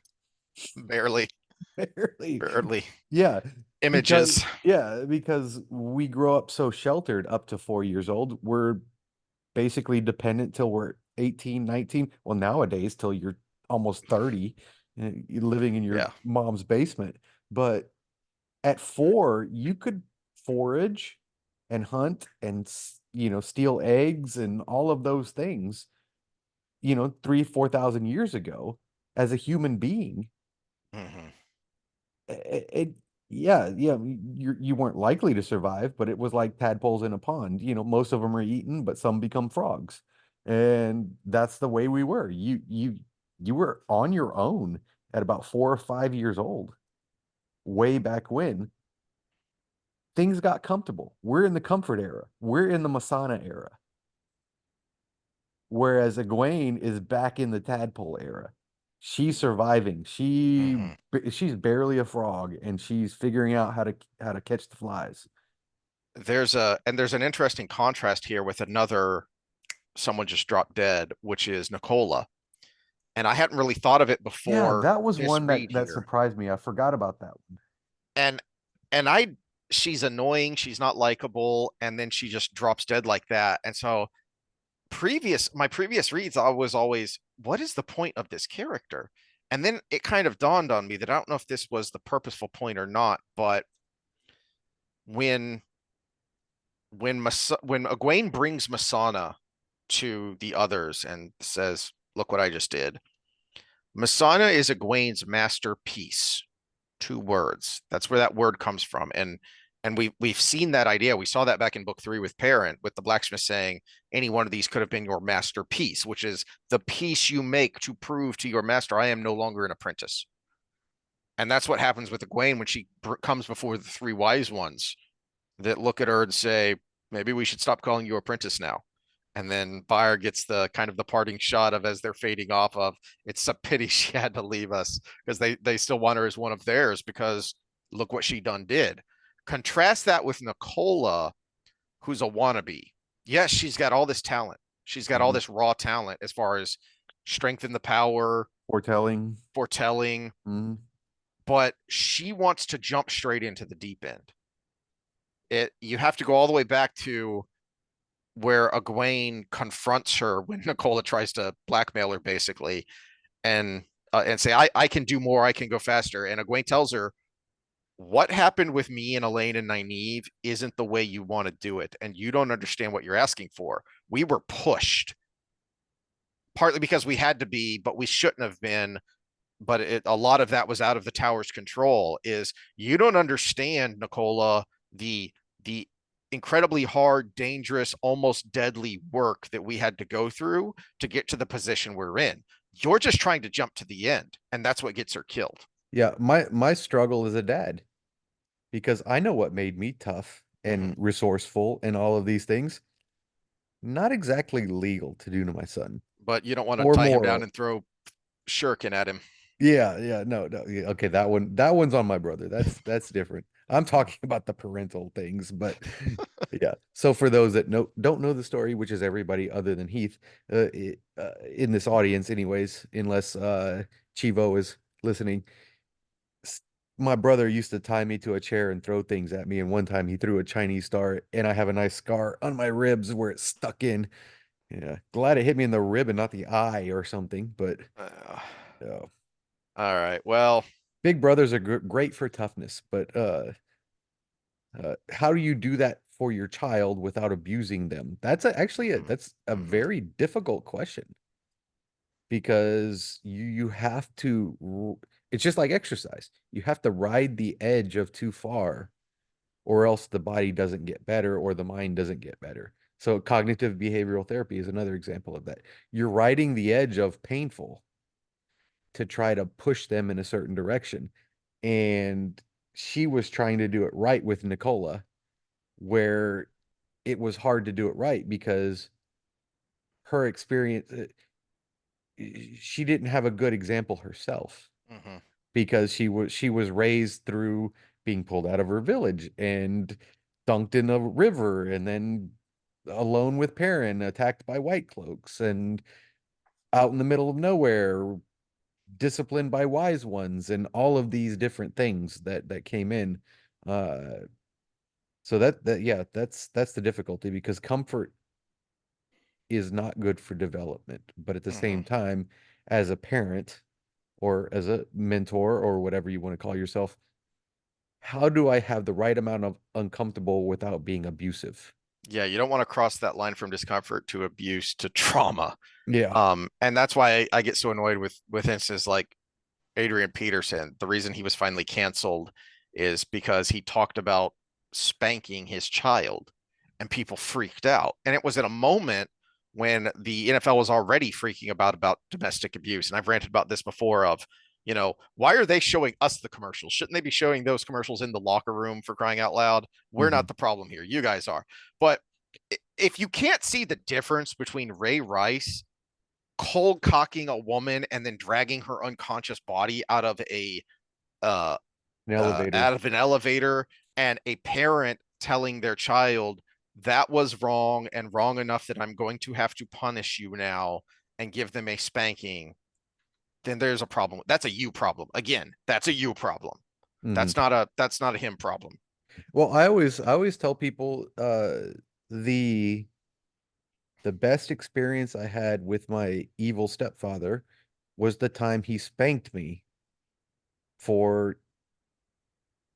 barely Barely. barely Yeah, images. because we grow up so sheltered up to 4 years old. We're basically dependent till we're 18, 19. Well, nowadays till you're almost 30, and you're living in your Yeah. mom's basement. But at 4, you could forage and hunt and steal eggs and all of those things, 3, 4,000 years ago as a human being. Hmm. It, yeah, you weren't likely to survive, but it was like tadpoles in a pond. Most of them are eaten, but some become frogs. And that's the way we were. You were on your own at about 4 or 5 years old, way back when things got comfortable. We're in the comfort era. We're in the Masana era. Whereas Egwene is back in the tadpole era. She's surviving. Hmm. She's barely a frog, and she's figuring out how to catch the flies. There's an interesting contrast here with another someone just dropped dead, which is Nicola. And I hadn't really thought of it Yeah, before that was this one read that here. surprised me. I forgot about that one. And and I she's annoying, she's not likable, and then she just drops dead like that. And so my previous reads, I was always, what is the point of this character? And then it kind of dawned on me that I don't know if this was the purposeful point or not, but when when Egwene brings Masana to the others and says, "Look what I just did." Masana is Egwene's masterpiece. Two words. That's where that word comes from. And we've seen that idea. We saw that back in book 3 with Perrin, with the blacksmith saying any one of these could have been your masterpiece, which is the piece you make to prove to your master, I am no longer an apprentice. And that's what happens with Egwene when she comes before the three wise ones that look at her and say, maybe we should stop calling you apprentice now. And then Bayer gets the kind of the parting shot of, as they're fading off, of, it's a pity she had to leave us, because they still want her as one of theirs, because look what she done did. Contrast that with Nicola, who's a wannabe. Yes, she's got all this talent. She's got all Mhm. this raw talent as far as strength in the power, Foretelling. foretelling, Mhm. but she wants to jump straight into the deep end. You have to go all the way back to where Egwene confronts her when Nicola tries to blackmail her, basically, and say, I can do more, I can go faster. And Egwene tells her, what happened with me and Elaine and Nynaeve isn't the way you want to do it, and you don't understand what you're asking for. We were pushed, partly because we had to be, but we shouldn't have been. But a lot of that was out of the tower's control. Is, you don't understand, Nicola, the incredibly hard, dangerous, almost deadly work that we had to go through to get to the position we're in. You're just trying to jump to the end, and that's what gets her killed. Yeah, my struggle as a dad because I know what made me tough Mm-hmm. and resourceful and all of these things. Not exactly legal to do to my son But you don't want to or tie him down moral. and throw shuriken at him. Yeah, yeah, no, no. Yeah, okay, that one's on my brother. That's different. I'm talking about the parental things, but yeah. So for those that don't know the story, which is everybody other than Heath, in this audience, anyways, unless Chivo is listening, s- my brother used to tie me to a chair and throw things at me, and one time he threw a Chinese star, and I have a nice scar on my ribs where it stuck in. Yeah, glad it hit me in the rib and not the eye or something, but Uh, yeah. all right. Well, Big brothers are great for toughness, but how do you do that for your child without abusing them? That's a mm-hmm, very difficult question because you have to it's just like exercise. You have to ride the edge of too far or else the body doesn't get better or the mind doesn't get better. So cognitive behavioral therapy is another example of that. You're riding the edge of painful to try to push them in a certain direction. And she was trying to do it right with Nicola, where it was hard to do it right because her experience, she didn't have a good example herself mm-hmm. because she was raised through being pulled out of her village and dunked in a river and then alone with Perrin, attacked by white cloaks and out in the middle of nowhere, disciplined by wise ones and all of these different things that came in. Uh, so that yeah, that's the difficulty because comfort is not good for development. But at the Mm-hmm. same time, as a parent or as a mentor or whatever you want to call yourself, how do I have the right amount of uncomfortable without being abusive? Yeah, you don't want to cross that line from discomfort to abuse to trauma. Yeah. And that's why I get so annoyed with instances like Adrian Peterson. The reason he was finally canceled is because he talked about spanking his child, and people freaked out. And it was at a moment when the NFL was already freaking about domestic abuse. And I've ranted about this before of, why are they showing us the commercials? Shouldn't they be showing those commercials in the locker room, for crying out loud? We're Hmm. not the problem here. You guys are. But if you can't see the difference between Ray Rice cold cocking a woman and then dragging her unconscious body uh, An elevator. out of an elevator, and a parent telling their child, that was wrong and wrong enough that I'm going to have to punish you now and give them a spanking, then there's a problem. That's a you problem. Again, that's a you problem. Hmm. That's not a him problem. Well, I always tell people the the best experience I had with my evil stepfather was the time he spanked me for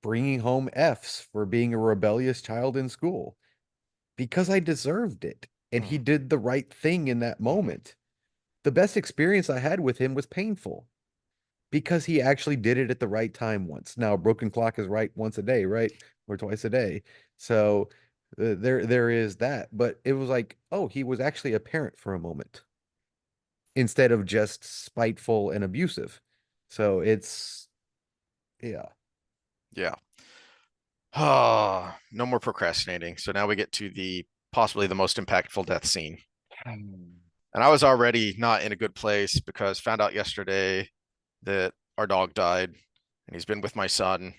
bringing home F's for being a rebellious child in school because I deserved it. And he Mm-hmm. did the right thing in that Mm-hmm. moment. The best experience I had with him was painful because he actually did it at the right time once. Now, a broken clock is right once a day, right? Or twice a day. So there is that. But it was like, oh, he was actually a parent for a moment instead of just spiteful and abusive. So it's yeah. Yeah. Ah, no more procrastinating. So now we get to the possibly the most impactful death scene. And I was already not in a good place because found out yesterday that our dog died and he's been with my son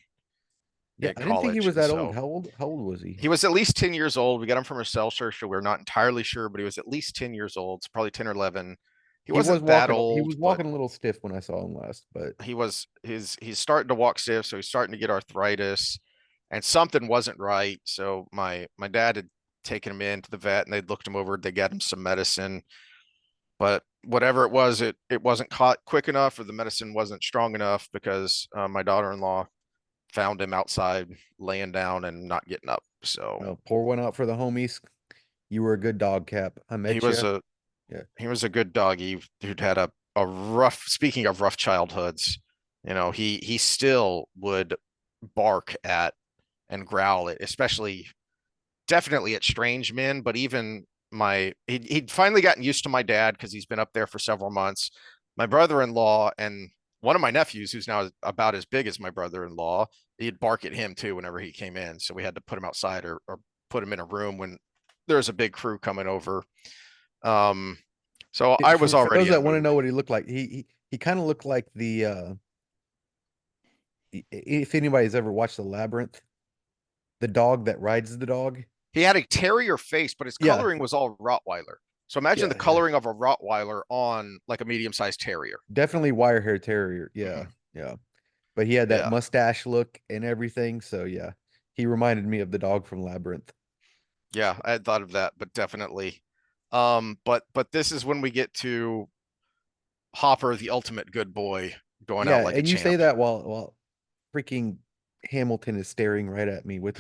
Yeah, in I didn't think he college. was And that old. so How old was he? he was at least 10 years old. We got him from a cell search, so we're not entirely sure, but he was at least 10 years old. It's probably 10 or 11. He wasn't that He old, was but walking a little stiff when I saw him last, but he's starting to walk stiff, so he's starting to get arthritis, and something wasn't right. So my dad had taken him in to the vet, and they'd looked him over. They got him some medicine, but whatever it was, it wasn't caught quick enough, or the medicine wasn't strong enough because my daughter-in-law found him outside laying down and not getting up. So pour one out for the homies. You were a good dog, Cap. I he met was you. a Yeah. he was a good doggy who'd had a rough, speaking of rough childhoods, he still would bark at and growl at, especially definitely at strange men, but even he'd finally gotten used to my dad because he's been up there for several months. My brother-in-law and one of my nephews, who's now about as big as my brother-in-law, he'd bark at him too whenever he came in. So we had to put him outside or put him in a room when there's a big crew coming over. Um, so I was For those already in a that want to mood. know what he looked like, he kind of looked like the if anybody's ever watched The Labyrinth, the dog that rides the dog. He had a terrier face, but his Yeah, coloring was all Rottweiler. So imagine the yeah, yeah. coloring of a Rottweiler on like a medium-sized terrier. Definitely wire hair terrier. Yeah, Mhm. yeah. But he had that Yeah. mustache look and everything. So yeah, he reminded me of the dog from Labyrinth. Yeah, I had thought of that, but definitely. But this is when we get to Hopper, the ultimate good boy, going out Yeah, like a and you say champ. that while freaking Hamilton is staring right at me with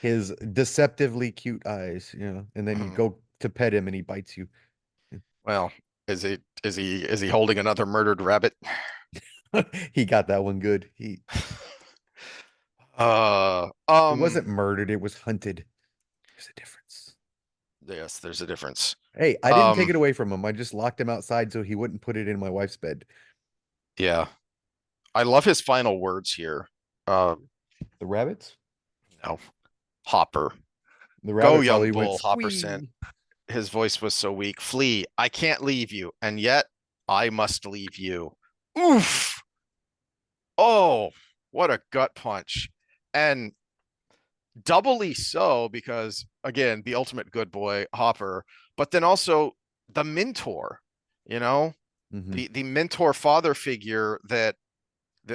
his deceptively cute eyes, and then you Mhm. go to pet him and he bites you. Well, is he holding another murdered rabbit? He got that one good. Uh, It um, wasn't murdered, it was hunted. There's a difference. yes, there's a difference. Hey, I didn't take Um, it away from him. I just locked him outside so he wouldn't put it in my wife's bed. yeah, I love his final words here. Uh, The rabbits? no, Hopper, The go, rabbit young probably went bull, Hopper sent. squee. His voice was so weak. Flee, I can't leave you, and yet I must leave you. Oof. Oh, what a gut punch. And doubly so because again, the ultimate good boy, Hopper, but then also the mentor, you know, Hmm. the mentor father figure that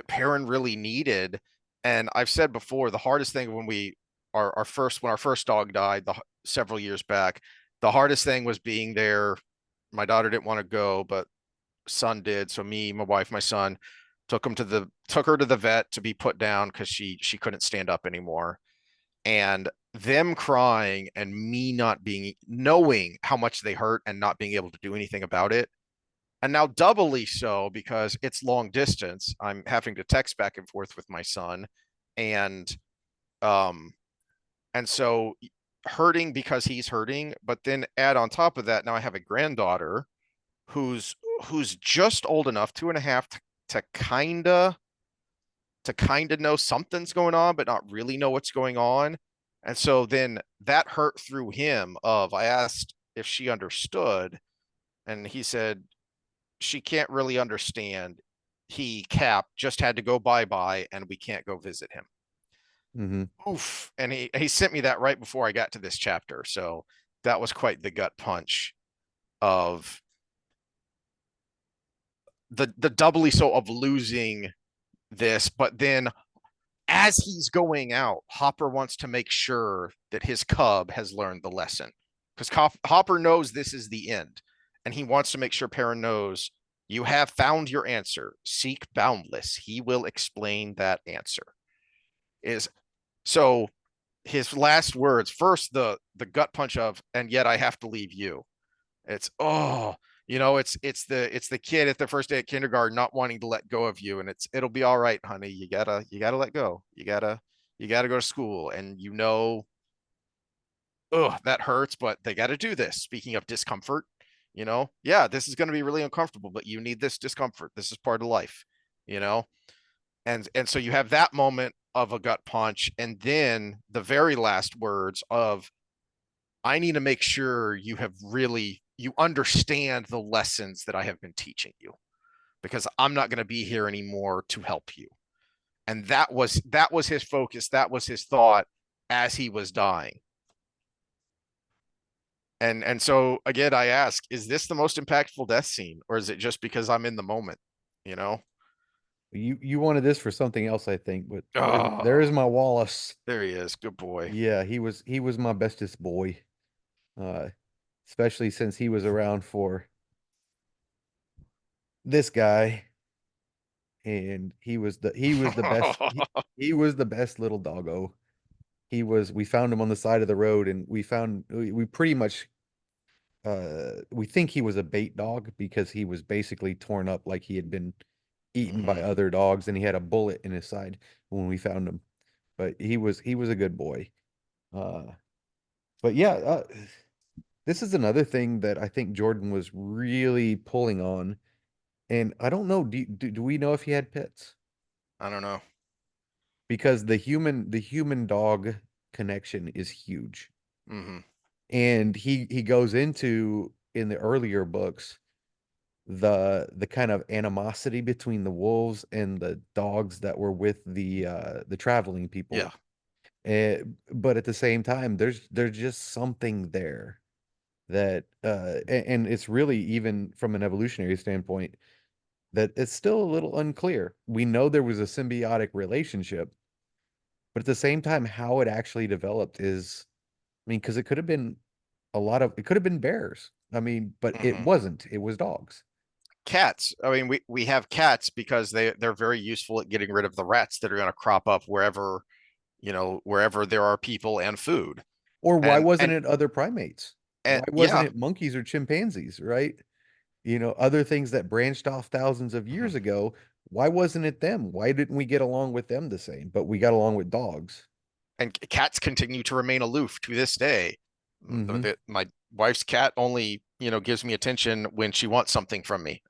Perrin really needed. And I've said before, the hardest thing when our first dog died several years back, the hardest thing was being there. My daughter didn't want to go, but son did. So me, my wife, my son took her to the vet to be put down because she couldn't stand up anymore. And them crying and me not being knowing how much they hurt and not being able to do anything about it. And now doubly so because it's long distance. I'm having to text back and forth with my son, and um and so hurting because he's hurting, but then add on top of that, now I have a granddaughter who's who's just old enough, 2.5, to kind of know something's going on, but not really know what's going on. And so then that hurt through him of I asked if she understood, and he said she can't really understand. He Cap just had to go bye-bye and we can't go visit him. Hmm. Oof. And he sent me that right before I got to this chapter. So that was quite the gut punch of the doubly so of losing this, but then as he's going out, Hopper wants to make sure that his cub has learned the lesson because Hopper knows this is the end, and he wants to make sure Perrin knows you have found your answer. Seek boundless. He will explain that answer. Is so his last words first the gut punch of and yet I have to leave you. It's it's the kid at the first day at kindergarten not wanting to let go of you, and it'll be all right, honey. You gotta let go. You gotta go to school, and oh, that hurts, but they gotta do this. Speaking of discomfort, yeah, this is gonna be really uncomfortable, but you need this discomfort. This is part of life, you know. And so you have that moment of a gut punch, and then the very last words of I need to make sure you understand the lessons that I have been teaching you because I'm not going to be here anymore to help you. And that was his focus, that was his thought as he was dying. And so again I ask, is this the most impactful death scene or is it just because I'm in the moment, you know? You wanted this for something else, I think, but there Oh, is my Wallace. there he is. Good boy. Yeah, he was my bestest boy. Uh, Especially since he was around for this guy, and he was the best. He was the best little doggo. We found him on the side of the road, and we pretty much we think he was a bait dog because he was basically torn up like he had been eaten by Mhm. other dogs, and he had a bullet in his side when we found him. But he was a good boy. Uh, but yeah, this is another thing that I think Jordan was really pulling on. And I don't know, do we know if he had pets? I don't know. Because the human dog connection is huge. Hmm. And he goes into in the earlier books the kind of animosity between the wolves and the dogs that were with the traveling Yeah. people. But at the same time, there's just something there that and it's really even from an evolutionary standpoint that it's still a little unclear. We know there was a symbiotic relationship, but at the same time, how it actually developed is, I mean, because it could have been bears. I mean, but it Hmm. wasn't. It was dogs. Cats. I mean, we have cats because they're very useful at getting rid of the rats that are going to crop up wherever there are people and food. Or why And wasn't and it other primates? and Why wasn't yeah. it monkeys or chimpanzees, right? Other things that branched off thousands of Mhm. years ago. Why wasn't it them? Why didn't we get along with them the same? But we got along with dogs. And cats continue to remain aloof to this day. Hmm. My wife's cat only, gives me attention when she wants something from me.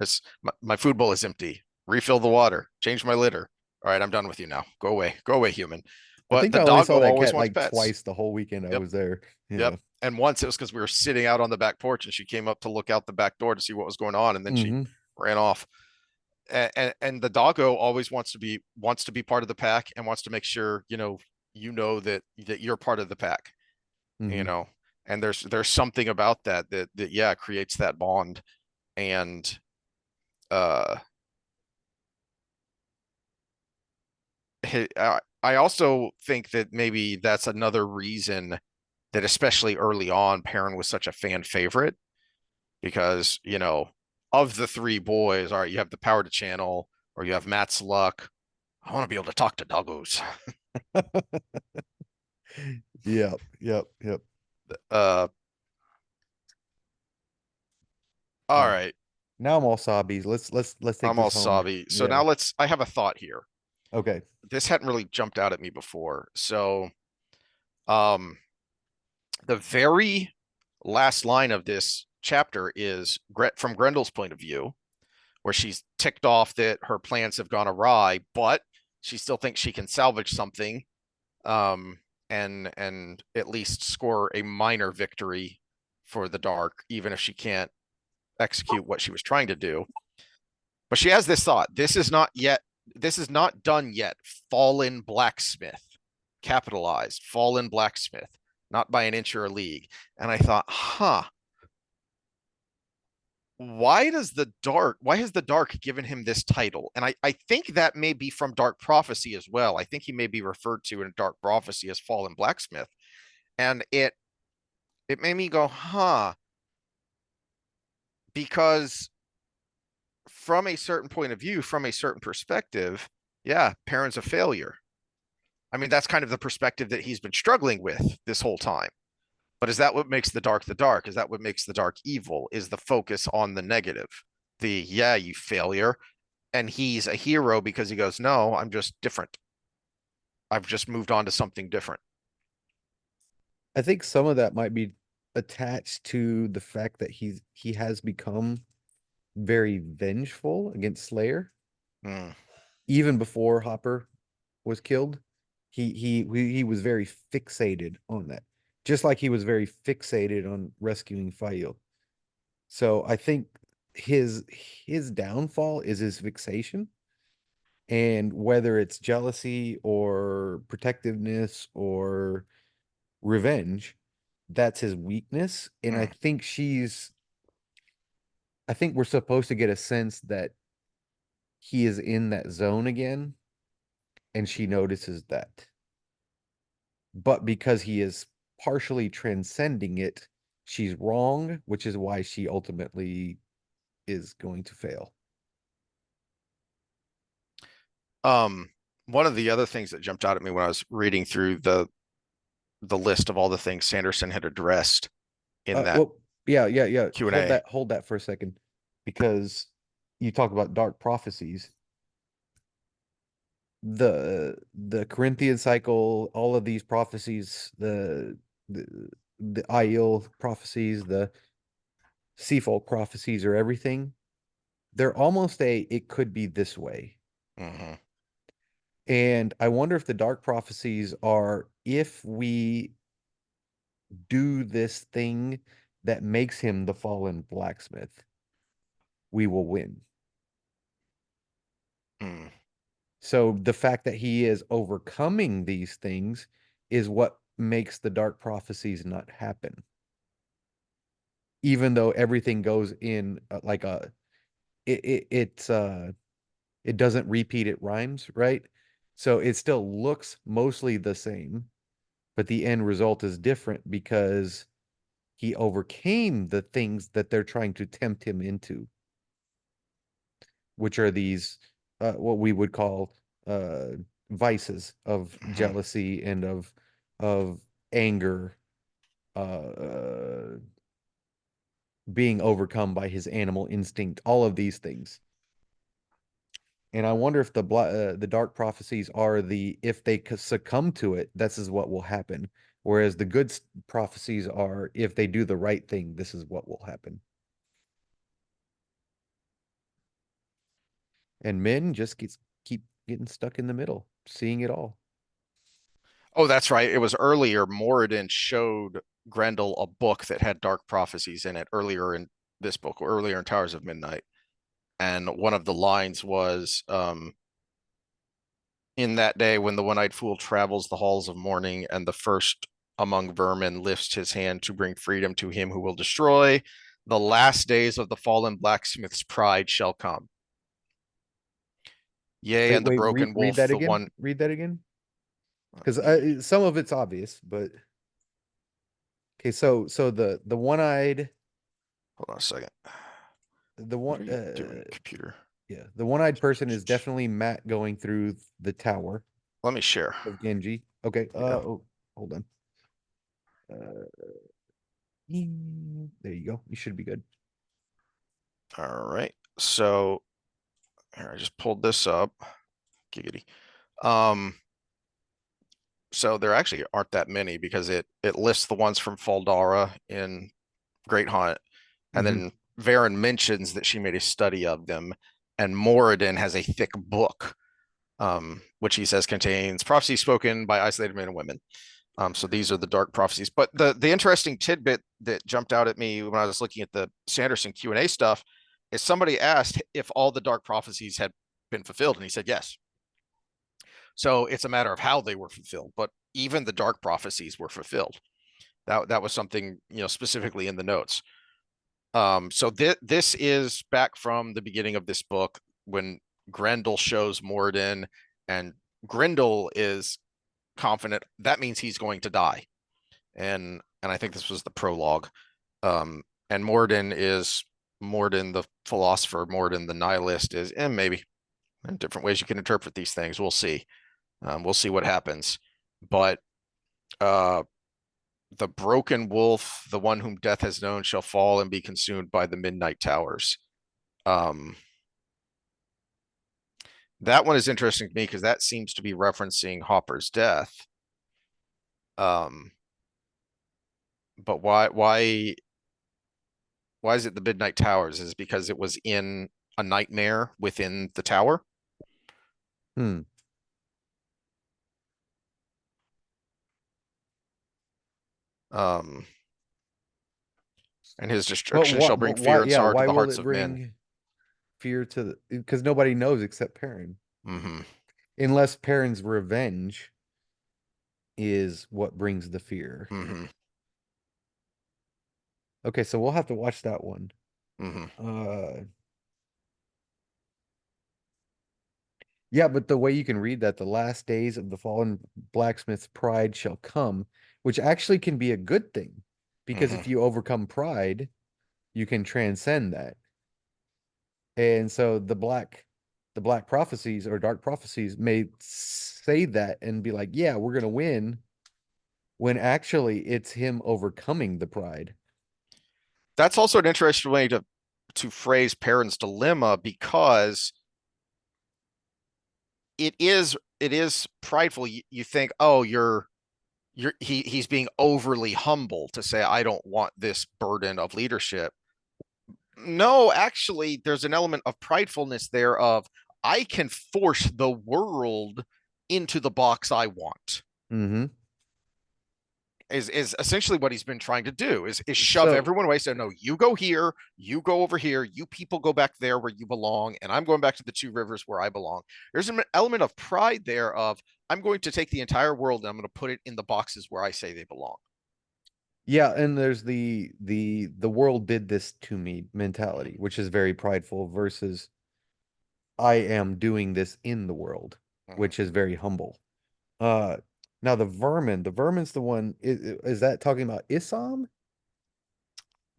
My food bowl is empty. Refill the water. Change my litter. All right, I'm done with you now. Go away. Go away, human. I But think the I only saw doggo that always cat wants like pets. twice the whole weekend I Yep. was there. Yep. Yeah. And once it was because we were sitting out on the back porch and she came up to look out the back door to see what was going on, and then she Hmm. ran off. And the doggo always wants to be part of the pack and wants to make sure that you're part of the pack, you Hmm. know. And there's something about that yeah creates that bond. And uh I also think that maybe that's another reason that especially early on Perrin was such a fan favorite because of the three boys, all right, you have the power to channel or you have Matt's luck. I want to be able to talk to doggos. Yep, yep, yep. uh All all right. right, Now I'm all sobbies. Let's take I'm all this home. sobby, so Yeah. now I have a thought here. Okay. This hadn't really jumped out at me before. So um the very last line of this chapter is from Grendel's point of view, where she's ticked off that her plans have gone awry, but she still thinks she can salvage something, um, and at least score a minor victory for the dark, even if she can't execute what she was trying to do. But she has this thought: this is not done yet. Fallen blacksmith. capitalized, fallen blacksmith, not by an inch or a league. And I thought, huh, why has the dark given him this title? And I think that may be from dark prophecy as well. I think he may be referred to in dark prophecy as fallen blacksmith. And it made me go, huh, because from a certain point of view, from a certain perspective, yeah, Perrin's a failure. I mean, that's kind of the perspective that he's been struggling with this whole time. But is that what makes the dark the dark? Is that what makes the dark evil? Is the focus on the negative? The, yeah, you failure. And he's a hero because he goes, no, I'm just different. I've just moved on to something different. I think some of that might be attached to the fact that he has become very vengeful against Slayer. Mm, Even before Hopper was killed, he was very fixated on that. Just like he was very fixated on rescuing Fail. So I think his his downfall is his fixation. And whether it's jealousy or protectiveness or revenge, that's his weakness. And mm. I think we're supposed to get a sense that he is in that zone again, and she notices that. But because he is partially transcending it, she's wrong, which is why she ultimately is going to fail. Um, One of the other things that jumped out at me when I was reading through the list of all the things Sanderson had addressed in that Well, yeah. Q&A. Hold that for a second, because you talk about dark prophecies. The Corinthian cycle, all of these prophecies, the the Aiel prophecies, the Seafolk prophecies, or everything, they're almost a it could be this way. Mm-hmm. And I wonder if the dark prophecies are if we do this thing that makes him the fallen blacksmith, we will win. Mm. So the fact that he is overcoming these things is what makes the dark prophecies not happen. Even though everything goes in like a it doesn't repeat, it rhymes, right? So it still looks mostly the same, but the end result is different because he overcame the things that they're trying to tempt him into, which are these what we would call uh vices of Mm-hmm. jealousy and of anger, being overcome by his animal instinct, all of these things. And I wonder if the dark prophecies are the if they succumb to it, this is what will happen. Whereas the good prophecies are if they do the right thing, this is what will happen. And men just keep getting stuck in the middle, seeing it all. Oh, that's right. It was earlier. Moradin showed Grendel a book that had dark prophecies in it earlier in this book, earlier in Towers of Midnight. And one of the lines was, in that day when the one-eyed fool travels the halls of morning and the first among vermin lifts his hand to bring freedom to him who will destroy, the last days of the fallen blacksmith's pride shall come. Yea, and the broken Read wolf, that the again. one. Read that again. Let me Because some of it's obvious, but okay. So the one-eyed, hold on a second. the What one are you doing, computer? yeah, the one-eyed person is definitely Matt going through the tower Let me share. of Genji. Okay. Yeah. Oh, hold on. Uh, there you go. You should be good. All right. So here, I just pulled this up. Giggity. Um, so there actually aren't that many because it lists the ones from Faldara in Great Hunt, and Hmm. then Varen mentions that she made a study of them, and Moradin has a thick book, which he says contains prophecies spoken by isolated men and women. So these are the dark prophecies. But the interesting tidbit that jumped out at me when I was looking at the Sanderson Q&A stuff is somebody asked if all the dark prophecies had been fulfilled, and he said yes. So it's a matter of how they were fulfilled. But even the dark prophecies were fulfilled. That was something, specifically in the notes. So this is back from the beginning of this book when Grendel shows Morden, and Grendel is confident that means he's going to die. And I think this was the prologue. And Morden the philosopher, Morden the nihilist is, and maybe in different ways you can interpret these things. We'll see. We'll see what happens. But uh, the broken wolf, the one whom death has known, shall fall and be consumed by the midnight towers. Um, that one is interesting to me because that seems to be referencing Hopper's death. Um, but why is it the midnight towers? Is it because it was in a nightmare within the tower? Hmm. Um, and his But destruction shall what? bring But why? fear and Yeah. sorrow to Why the will hearts it of men. bring fear to the? Because nobody knows except Perrin, Mm-hmm. unless Perrin's revenge is what brings the fear. Mm-hmm. Okay, so we'll have to watch that one. Mm-hmm. Uh, yeah, but the way you can read that, the last days of the fallen blacksmith's pride shall come, which actually can be a good thing, because Mm-hmm. if you overcome pride, you can transcend that. And so the black prophecies or dark prophecies may say that and be like, yeah, we're gonna win, when actually it's him overcoming the pride. That's also an interesting way to phrase Perrin's dilemma, because it is prideful. You think, oh, he's being overly humble to say, I don't want this burden of leadership. No, actually, there's an element of pridefulness there of, I can force the world into the box I want. Mm-hmm. Is essentially what he's been trying to do, is shove So everyone away. So no, you go here, you go over here, you people go back there where you belong, and I'm going back to the two rivers where I belong. There's an element of pride there of, I'm going to take the entire world and I'm going to put it in the boxes where I say they belong. yeah, and there's the world did this to me mentality, which is very prideful versus I am doing this in the world, Mm-hmm. which is very humble. Uh Now the vermin's the one, is that talking about Isam?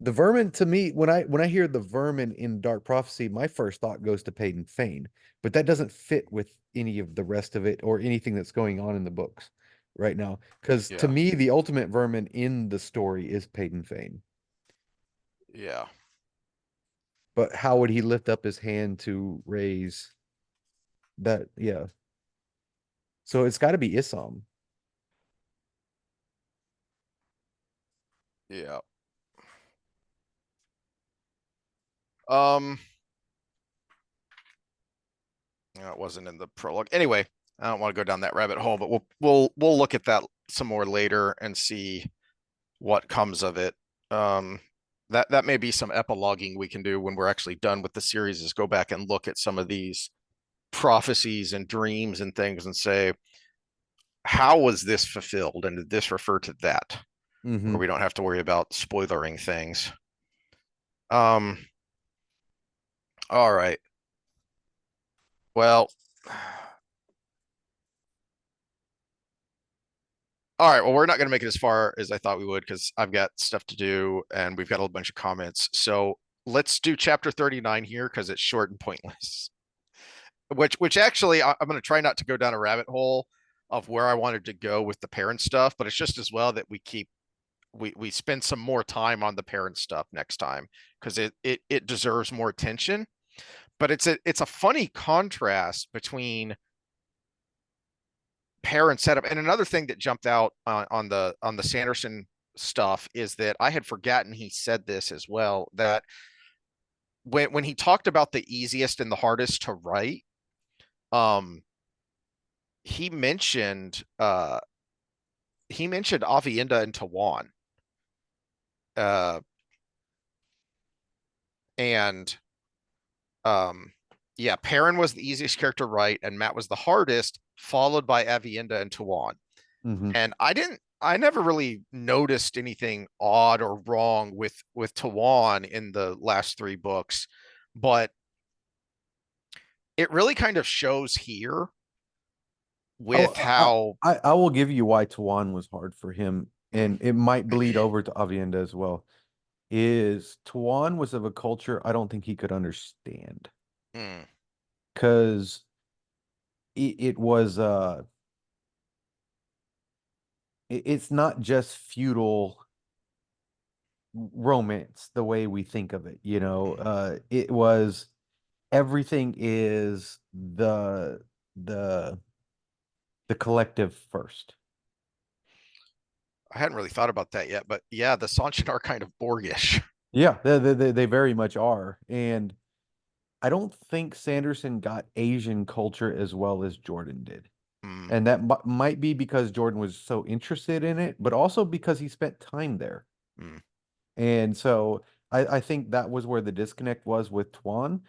The vermin to me, when I hear the vermin in Dark Prophecy, my first thought goes to Paden Fane, but that doesn't fit with any of the rest of it or anything that's going on in the books right now. Because to Yeah, me, the ultimate vermin in the story is Paden Fane. yeah, But how would he lift up his hand to raise that? Yeah. So it's got to be Isam. yeah. Um, no, it wasn't in the prologue. Anyway, I don't want to go down that rabbit hole, but we'll look at that some more later and see what comes of it. Um, that may be some epiloguing we can do when we're actually done with the series, is go back and look at some of these prophecies and dreams and things and say, how was this fulfilled? And did this refer to that? Where Hmm. we don't have to worry about spoilering things. Um, all right. Well, all right. Well, we're not going to make it as far as I thought we would because I've got stuff to do and we've got a bunch of comments. So let's do chapter 39 here because it's short and pointless. Which actually I'm going to try not to go down a rabbit hole of where I wanted to go with the parent stuff, but it's just as well that we spend some more time on the parent stuff next time because it deserves more attention. But it's a funny contrast between parent setup. And another thing that jumped out on the Sanderson stuff is that I had forgotten he said this as well, that when he talked about the easiest and the hardest to write, um he mentioned Avienda and Tawan. Uh and Yeah, Perrin was the easiest character to write and Matt was the hardest. followed by Avienda and Tawan. Hmm. And I never really noticed anything odd or wrong with Tawan in the last three books, but it really kind of shows here with Oh, how I will give you why Tawan was hard for him, mm, and it might bleed over to Avienda as well. Is Tawan was of a culture I don't think he could understand mm, because it was it's not just feudal romance the way we think of it, you know. mm. It was everything is the the collective first. I hadn't really thought about that yet, but yeah, the Sanchin are kind of Borgish. Yeah, they very much are. And I don't think Sanderson got Asian culture as well as Jordan did. Mm, And that might be because Jordan was so interested in it, but also because he spent time there. mm, And so I think that was where the disconnect was with Tuan.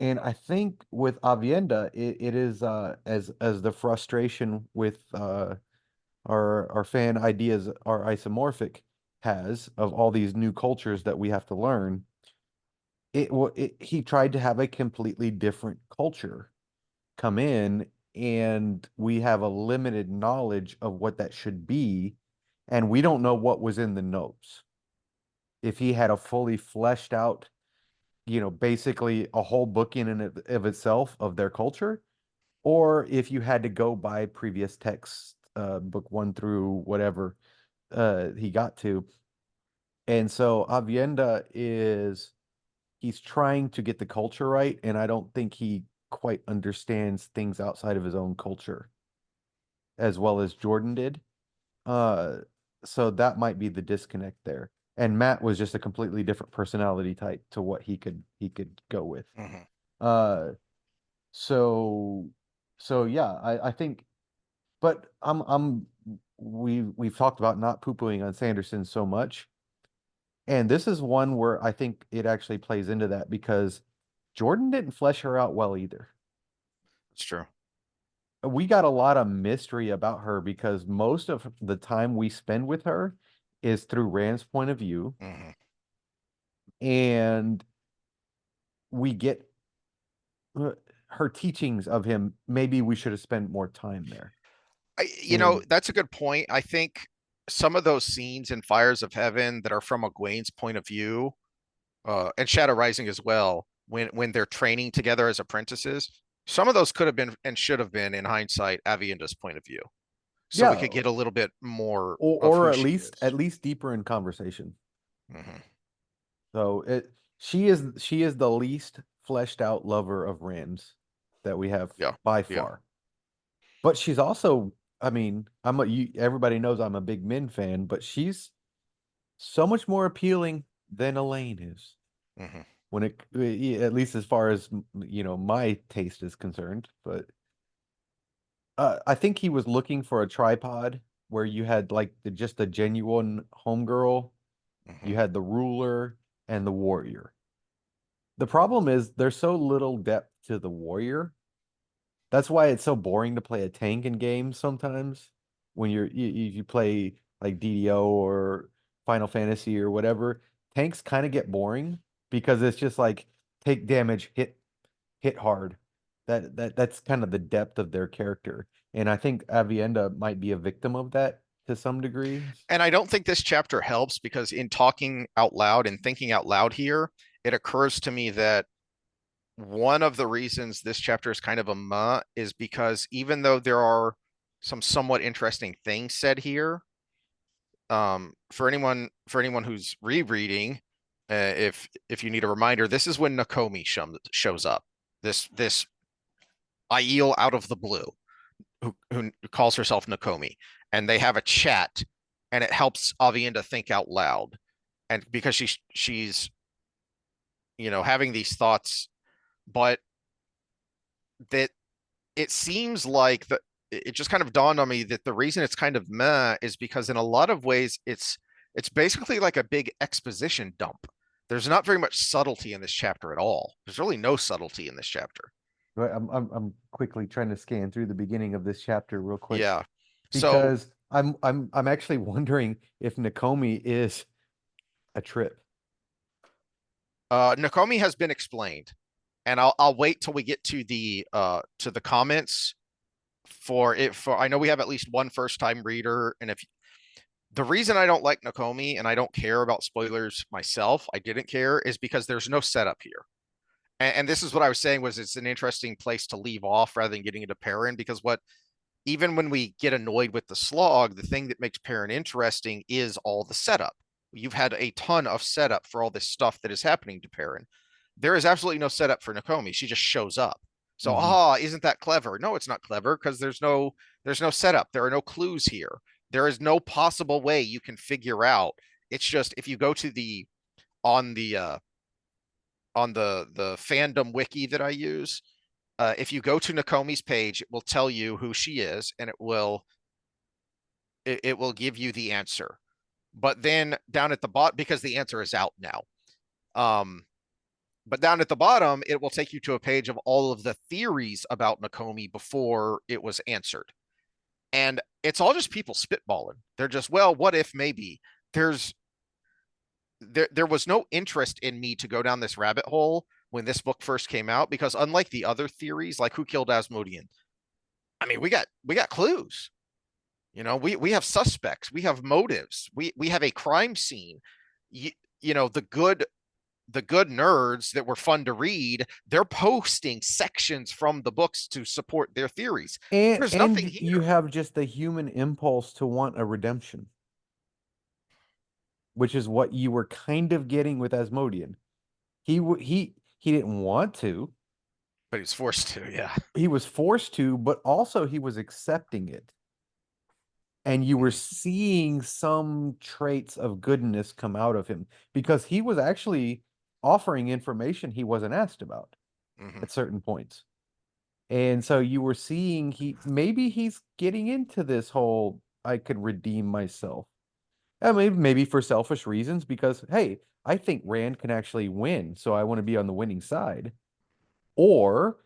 And I think with Avienda, it is as the frustration with our fan ideas are isomorphic has of all these new cultures that we have to learn. He tried to have a completely different culture come in, and we have a limited knowledge of what that should be, and we don't know what was in the notes. If he had a fully fleshed out, basically a whole book in and of itself of their culture, or if you had to go by previous texts, book one through whatever he got to. And so Avienda is he's trying to get the culture right, and I don't think he quite understands things outside of his own culture as well as Jordan did. Uh, so that might be the disconnect there. And Matt was just a completely different personality type to what he could go with. mhm. Uh, so so yeah, I think, but we've talked about not poo-pooing on Sanderson so much. And this is one where I think it actually plays into that because Jordan didn't flesh her out well either. It's true. We got a lot of mystery about her because most of the time we spend with her is through Rand's point of view, Hmm. and we get uh, her teachings of him. Maybe we should have spent more time there. And That's a good point. I think some of those scenes in Fires of Heaven that are from Egwene's point of view, and Shadow Rising as well, when they're training together as apprentices, some of those could have been and should have been, in hindsight, Avienda's point of view, so we yeah, could get a little bit more of or who at she least is. deeper in conversation. Hmm. So she is the least fleshed out lover of Rand's that we have Yeah, by yeah. far. But she's also, I mean, everybody knows I'm a big Min fan, but she's so much more appealing than Elaine is Hmm. when at least as far as my taste is concerned. But I think he was looking for a tripod where you had like just a genuine homegirl, Hmm. you had the ruler and the warrior. The problem is there's so little depth to the warrior. That's why it's so boring to play a tank in games sometimes when you play like DDO or Final Fantasy or whatever. Tanks kind of get boring because it's just like take damage, hit hard. That's kind of the depth of their character. And I think Avienda might be a victim of that to some degrees. And I don't think this chapter helps because in talking out loud and thinking out loud here, it occurs to me that one of the reasons this chapter is kind of a muh is because even though there are some somewhat interesting things said here, for anyone who's rereading, if you need a reminder, this is when Nakomi shows up. This Aiel out of the blue, who calls herself Nakomi, and they have a chat, and it helps Avienda think out loud, and because she's having these thoughts, but that it seems like it just kind of dawned on me that the reason it's kind of meh is because in a lot of ways it's basically like a big exposition dump. There's not very much subtlety in this chapter at all. There's really no subtlety in this chapter. But I'm quickly trying to scan through the beginning of this chapter real quick Yeah. So because I'm actually wondering if Nakomi is a trip. Nakomi has been explained, and I'll wait till we get to the comments for it. For I know we have at least one first time reader, and if the reason I don't like Nakomi and I don't care about spoilers myself, I didn't care, is because there's no setup here. And this is what I was saying was it's an interesting place to leave off rather than getting into Perrin, because what even when we get annoyed with the slog, the thing that makes Perrin interesting is all the setup. You've had a ton of setup for all this stuff that is happening to Perrin. There is absolutely no setup for Nakomi. She just shows up. So, Hmm. isn't that clever? No, it's not clever because there's no setup. There are no clues here. There is no possible way you can figure out. It's just if you go to the on the the fandom wiki that I use, if you go to Nakomi's page, it will tell you who she is, and it will give you the answer. But then down at the bottom, because the answer is out now, um, but down at the bottom, it will take you to a page of all of the theories about Nakomi before it was answered, and it's all just people spitballing. They're just, well, what if maybe there's there was no interest in me to go down this rabbit hole when this book first came out because unlike the other theories like who killed Asmodean, I mean we got clues. You know, we have suspects, we have motives, we have a crime scene. You, you know, the good nerds that were fun to read, they're posting sections from the books to support their theories. There's nothing And you here. have just the human impulse to want a redemption, which is what you were kind of getting with Asmodean. He didn't want to. But he's forced to, yeah. He was forced to, but also he was accepting it. And you were Mm-hmm. seeing some traits of goodness come out of him because he was actually offering information he wasn't asked about Mm-hmm. at certain points. And so you were seeing maybe he's getting into this whole I could redeem myself. I mean, maybe for selfish reasons because hey, I think Rand can actually win, so I want to be on the winning side. Or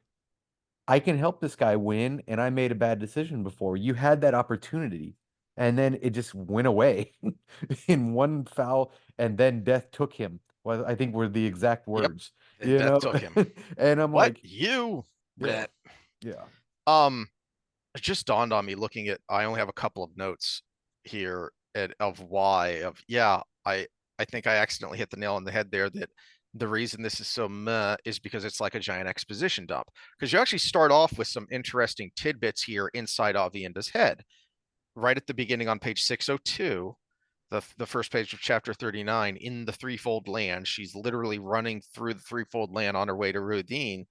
I can help this guy win, and I made a bad decision before. You had that opportunity, and then it just went away in one foul, and then death took him. Well, I think were the exact Yep. words, And you death know? took him. And I'm What? like, You? yeah, Bleh. yeah. Um, it just dawned on me looking at I only have a couple of notes here of why of yeah, I think I accidentally hit the nail on the head there that the reason this is so meh is because it's like a giant exposition dump. Because you actually start off with some interesting tidbits here inside Avienda's head. Right at the beginning on page 602, the first page of chapter 39, in the threefold land, she's literally running through the threefold land on her way to Rudine,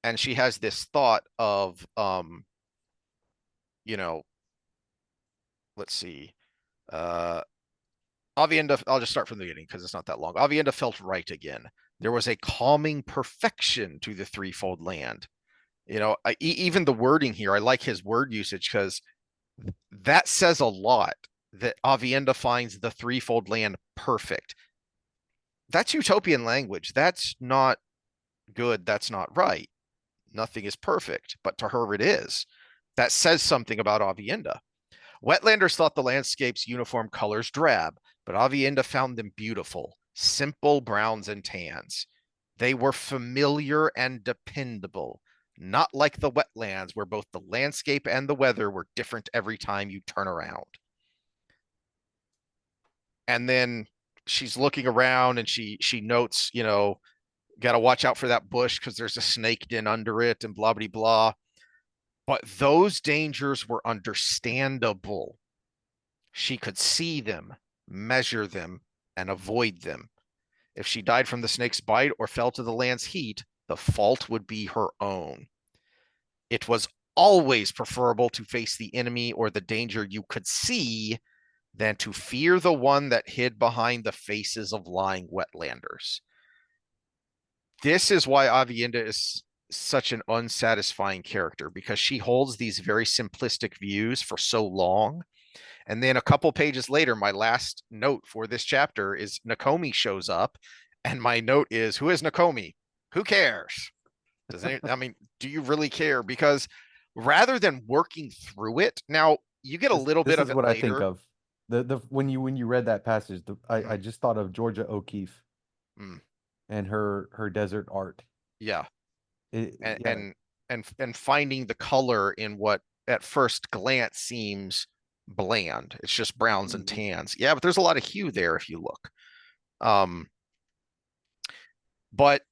and she has this thought of you know, let's see. Uh, Avienda, I'll just start from the beginning because it's not that long. Avienda felt right again. There was a calming perfection to the threefold land. You know, even the wording here, I like his word usage because that says a lot that Avienda finds the threefold land perfect. That's utopian language. That's not good. That's not right. Nothing is perfect, but to her it is. That says something about Avienda. Wetlanders thought the landscape's uniform colors drab, but Avienda found them beautiful, simple browns and tans. They were familiar and dependable, not like the wetlands where both the landscape and the weather were different every time you turn around. And then she's looking around and she notes, you know, got to watch out for that bush because there's a snake den under it and blah blah blah. But those dangers were understandable. She could see them, measure them, and avoid them. If she died from the snake's bite or fell to the land's heat, the fault would be her own. It was always preferable to face the enemy or the danger you could see than to fear the one that hid behind the faces of lying wetlanders. This is why Avienda is such an unsatisfying character because she holds these very simplistic views for so long. And then a couple pages later, my last note for this chapter is Nakomi shows up. And my note is, who is Nakomi? Who cares? I mean, do you really care? Because rather than working through it, now you get a little This bit of is it what I think later. of. The when you read that passage, I Mhm. just thought of Georgia O'Keeffe Mm, and her desert art. yeah. and Yeah. and and finding the color in what at first glance seems bland. It's just browns and Mhm. tans. Yeah, but there's a lot of hue there if you look. Um, but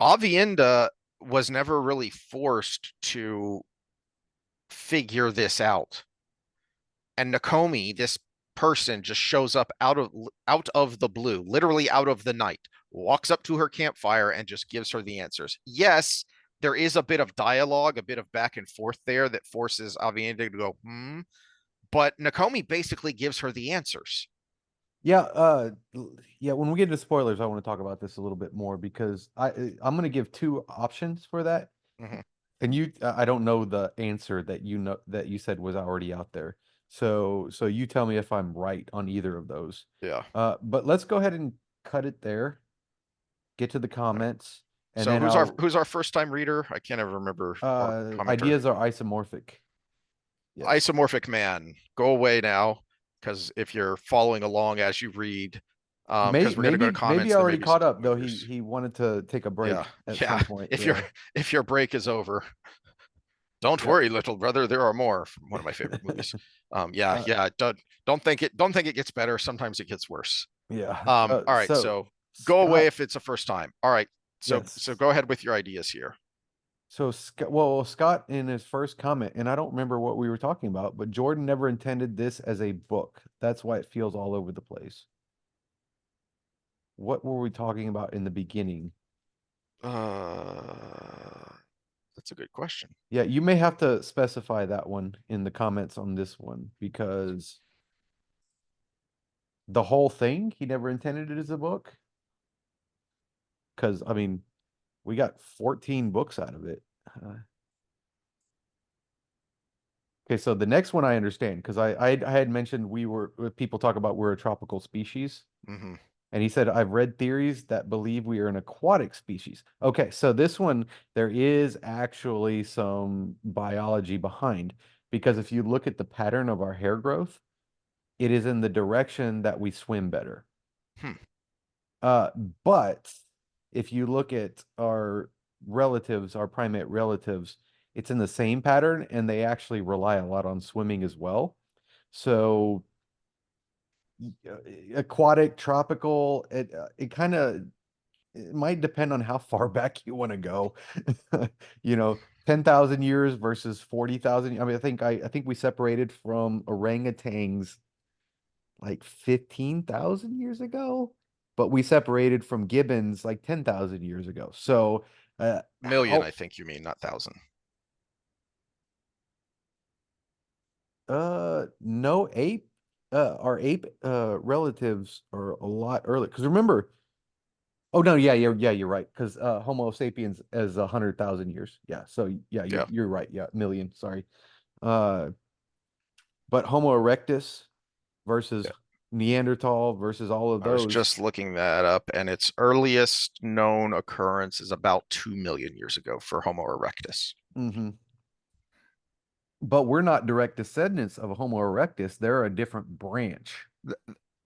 Avienda was never really forced to figure this out. And Nakomi, this person, just shows up out of the blue, literally out of the night, walks up to her campfire and just gives her the answers. Yes, there is a bit of dialogue, a bit of back and forth there that forces Avienda to go, hmm. But Nakomi basically gives her the answers. Yeah, yeah, when we get into spoilers, I want to talk about this a little bit more because I'm going to give two options for that. Mm-hmm. And I don't know the answer that you know that you said was already out there. So you tell me if I'm right on either of those. Yeah. But let's go ahead and cut it there, get to the comments, and So then who's our I'll who's our first time reader? I can't ever remember our commenter. ideas are isomorphic. Yes. Isomorphic man, go away now, because if you're following along as you read, because we're gonna go to Maybe comments and then already maybe some caught up though. He spoilers. he wanted to take a Yeah, break at yeah. some point. If your Yeah. if your break is over, don't Yeah. worry, little brother. There are more. From one of my favorite movies. Yeah, Uh, yeah. Don't think it gets better. Sometimes it gets worse. yeah. All right. So So go away Scott, if it's a first time. All right. So yes. go ahead with your ideas here. So Scott in his first comment, and I don't remember what we were talking about, but Jordan never intended this as a book. That's why it feels all over the place. What were we talking about in the beginning? Uh, that's a good question. Yeah, you may have to specify that one in the comments on this one because the whole thing, he never intended it as a book. Because, I mean, we got 14 books out of it. Uh, okay, so the next one I understand because I had mentioned people talk about we're a tropical species. Hmm. And he said, I've read theories that believe we are an aquatic species. Okay, so this one, there is actually some biology behind because if you look at the pattern of our hair growth, it is in the direction that we swim better. Hmm. Uh, but if you look at our relatives, our primate relatives, it's in the same pattern and they actually rely a lot on swimming as well. So uh, aquatic, tropical, it kind of it might depend on how far back you want to go. You know, 10,000 years versus 40,000. I mean, I think we separated from orangutans like 15,000 years ago, but we separated from gibbons like 10,000 years ago. So, Million, how I think you mean, not thousand. no our ape relatives are a lot early because remember. Oh no, yeah, you're right. Because Homo sapiens is 100,000 years. Yeah, so yeah, Yeah. you're right. Yeah, million. Sorry. Uh, but Homo erectus versus Yeah. Neanderthal versus all of I was those. just looking that up, and its earliest known occurrence is about 2 million years ago for Homo erectus. Hmm. But we're not direct descendants of Homo erectus. They're a different branch.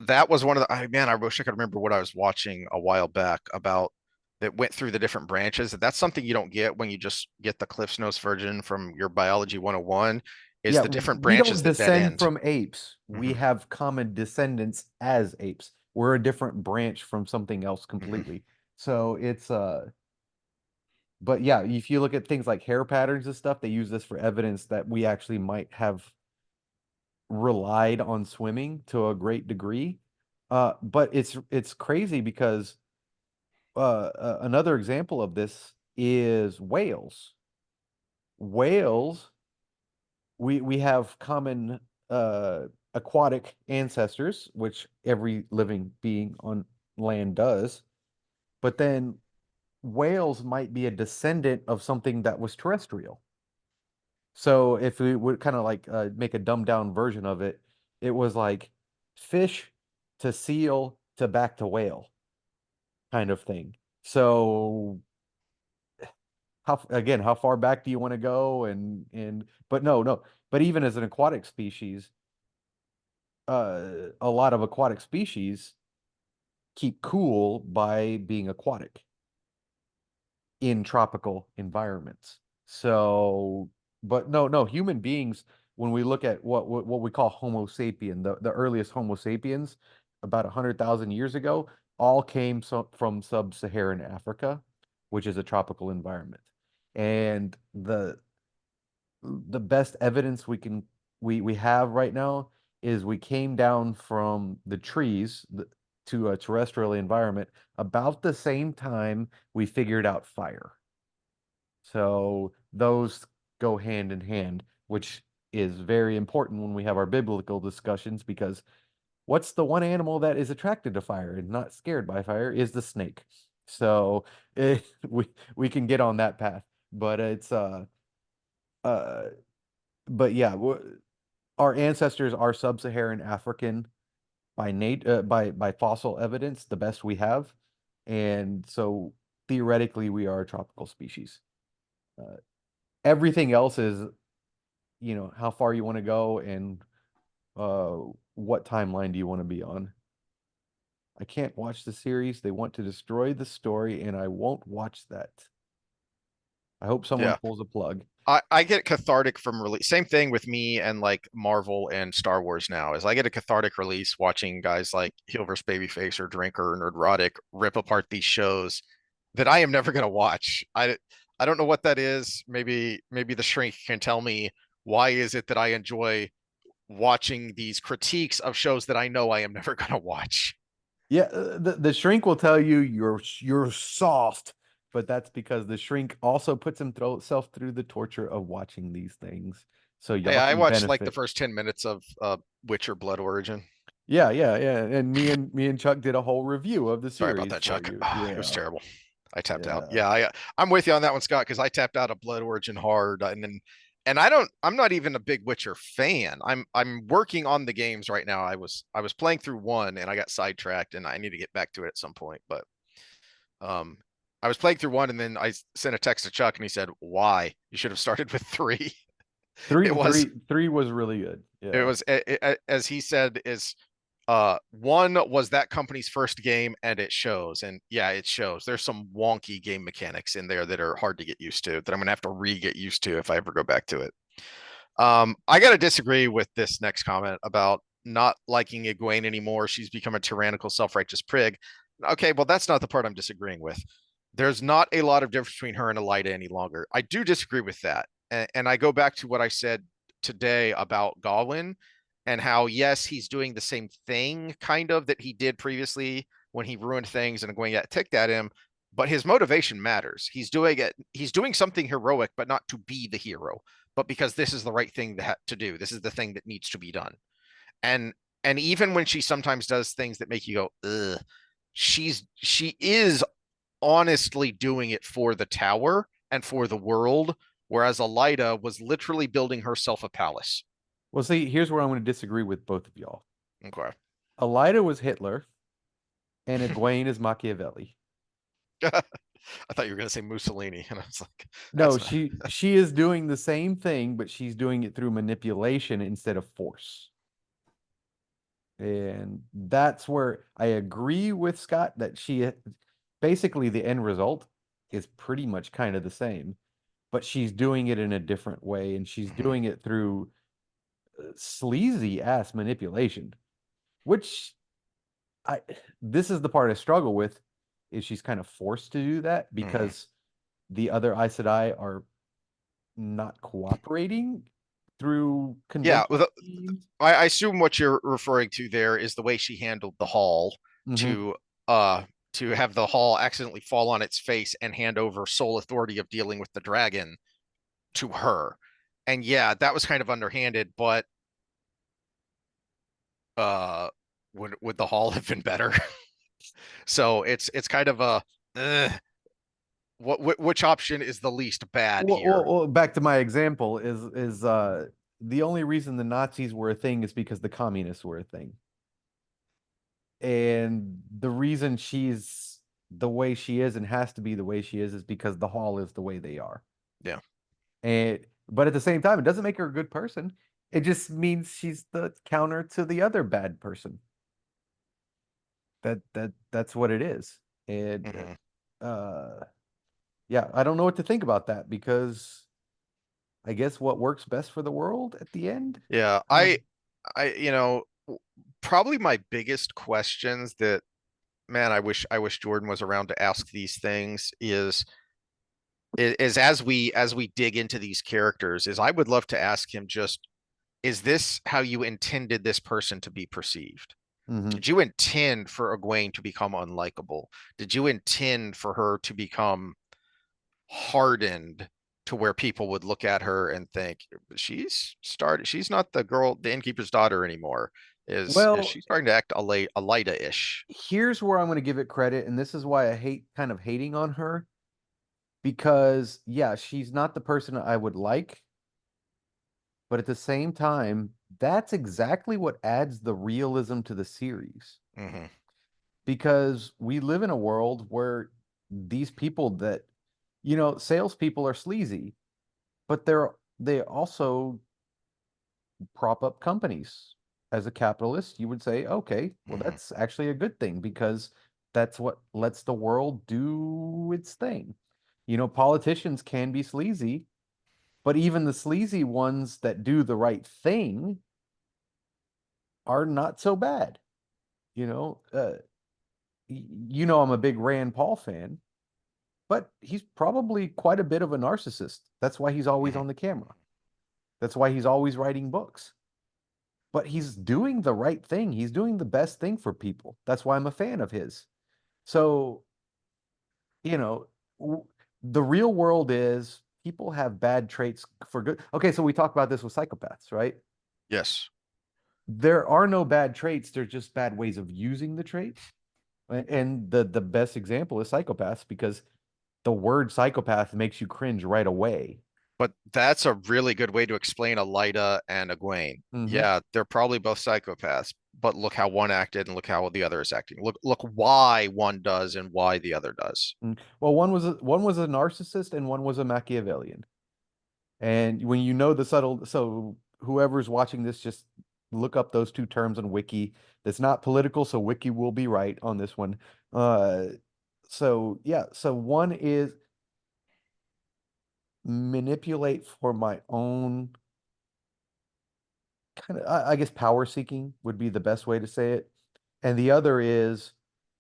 That was one of man, I wish I could remember what I was watching a while back about that went through the different branches. That's something you don't get when you just get the Cliff's Notes version from your biology 101 is Yeah, the different we branches don't that dead descend end. from apes. We Hmm. have common descendants as apes. We're a different branch from something else Hmm. completely. So it's but yeah, if you look at things like hair patterns and stuff, they use this for evidence that we actually might have relied on swimming to a great degree. But it's crazy because another example of this is whales. Whales, we have common aquatic ancestors, which every living being on land does. But then whales might be a descendant of something that was terrestrial. So if we would kind of like make a dumbed down version of it, it was like fish to seal to back to whale kind of thing. So how far back do you want to go? But no. But even as an aquatic species, a lot of aquatic species keep cool by being aquatic in tropical environments. So, but no, human beings, when we look at what we call Homo sapien, the earliest Homo sapiens, about 100,000 years ago, all came from sub-Saharan Africa, which is a tropical environment. And the best evidence we have right now is we came down from the trees to a terrestrial environment about the same time we figured out fire. So those go hand in hand, which is very important when we have our biblical discussions because what's the one animal that is attracted to fire and not scared by fire is the snake. So we can get on that path, but it's uh but yeah, our ancestors are sub-Saharan African by fossil evidence, the best we have, and so theoretically we are a tropical species. Uh, Everything else is, how far you want to go and uh, what timeline do you want to be on. I can't watch the series. They want to destroy the story, and I won't watch that. I hope someone Yeah. pulls a plug. I get cathartic from release. Same thing with me and like Marvel and Star Wars now is I get a cathartic release watching guys like Heel vs. Babyface or Drinker or Nerdrotic rip apart these shows that I am never going to watch. I don't know what that is. Maybe the shrink can tell me why is it that I enjoy watching these critiques of shows that I know I am never going to watch. Yeah, the shrink will tell you you're soft, but that's because the shrink also puts himself through the torture of watching these things, so Hey, y'all I can watched like the benefit. first 10 minutes of Witcher Blood Origin. Yeah. And me and Chuck did a whole review of the Sorry about series that, for Chuck. you. It was Yeah, terrible. I tapped out. yeah. Yeah, I'm with you on that one, Scott, because I tapped out of Blood Origin hard, and I'm not even a big Witcher fan. I'm working on the games right now. I was playing through one and I got sidetracked, and I need to get back to it at some point. But um, I was playing through one, and then I sent a text to Chuck, and he said, "Why? You should have started with three." It was Three was really good. it Yeah. was as he said is one was that company's first game and it shows, and yeah, it shows there's some wonky game mechanics in there that are hard to get used to that I'm gonna have to re-get used to if I ever go back to it. I gotta disagree with this next comment about not liking Egwene anymore. She's become a tyrannical, self-righteous prig. Okay, well, that's not the part I'm disagreeing with. There's not a lot of difference between her and Elida any longer. I do disagree with that. And I go back to what I said today about Gawain and how, yes, he's doing the same thing kind of that he did previously when he ruined things and going at ticked at him, but his motivation matters. He's doing something heroic, but not to be the hero, but because this is the right thing to do. This is the thing that needs to be done. And and even when she sometimes does things that make you go, ugh, she is honestly doing it for the tower and for the world, whereas Elida was literally building herself a palace. Well, see, here's where I'm going to disagree with both of y'all. Okay. Elida was Hitler, and Egwene is Machiavelli. I thought you were going to say Mussolini, and I was like, No, that's not. she is doing the same thing, but she's doing it through manipulation instead of force. And that's where I agree with Scott that she basically the end result is pretty much kind of the same, but she's doing it in a different way, and she's Mhm. doing it through sleazy ass manipulation, which I this is the part I struggle with is she's kind of forced to do that Mhm. because the other Aes Sedai are not cooperating through Yeah, conventional well, means. I assume what you're referring to there is the way she handled the hall Hmm. to uh to have the hall accidentally fall on its face and hand over sole authority of dealing with the dragon to her. And yeah, that was kind of underhanded, but uh would the hall have been better? So it's kind of a which option is the least bad here? Well, back to my example is the only reason the Nazis were a thing is because the communists were a thing. And the reason she's the way she is and has to be the way she is because the hall is the way they are. Yeah. And but at the same time, it doesn't make her a good person. It just means she's the counter to the other bad person. That's what it is. And Hmm. uh yeah, I don't know what to think about that because I guess what works best for the world at the end. Yeah. Um, Probably my biggest questions that, man, I wish Jordan was around to ask these things is as we dig into these characters, is I would love to ask him just, is this how you intended this person to be perceived? mhm. Did you intend for Egwene to become unlikable? Did you intend for her to become hardened to where people would look at her and think she's not the girl, the innkeeper's daughter anymore? Is Well, she starting to act Alida-ish? here's where I'm going to give it credit, and this is why I hate kind of hating on her because yeah, she's not the person I would like, but at the same time, that's exactly what adds the realism to the series. Hmm. Because we live in a world where these people that, salespeople are sleazy, but they also prop up companies. As a capitalist, you would say, okay, well, Hmm. that's actually a good thing because that's what lets the world do its thing. Politicians can be sleazy, but even the sleazy ones that do the right thing are not so bad. You know, uh, I'm a big Rand Paul fan, but he's probably quite a bit of a narcissist. That's why he's always Hmm. on the camera. That's why he's always writing books. But he's doing the right thing. He's doing the best thing for people. That's why I'm a fan of his. So, you know, the real world is people have bad traits for good. Okay, so we talk about this with psychopaths, right? Yes. There are no bad traits, there's just bad ways of using the traits. And the best example is psychopaths because the word psychopath makes you cringe right away. But that's a really good way to explain Alida and Egwene. Hmm. Yeah, they're probably both psychopaths, but look how one acted and look how the other is acting. Look why one does and why the other does. Well, one was a narcissist and one was a Machiavellian. And when you know the subtle, so whoever's watching this, just look up those two terms on Wiki. That's not political, so Wiki will be right on this one. Uh, so yeah, so one is manipulate for my own kind of, I guess, power seeking would be the best way to say it. And the other is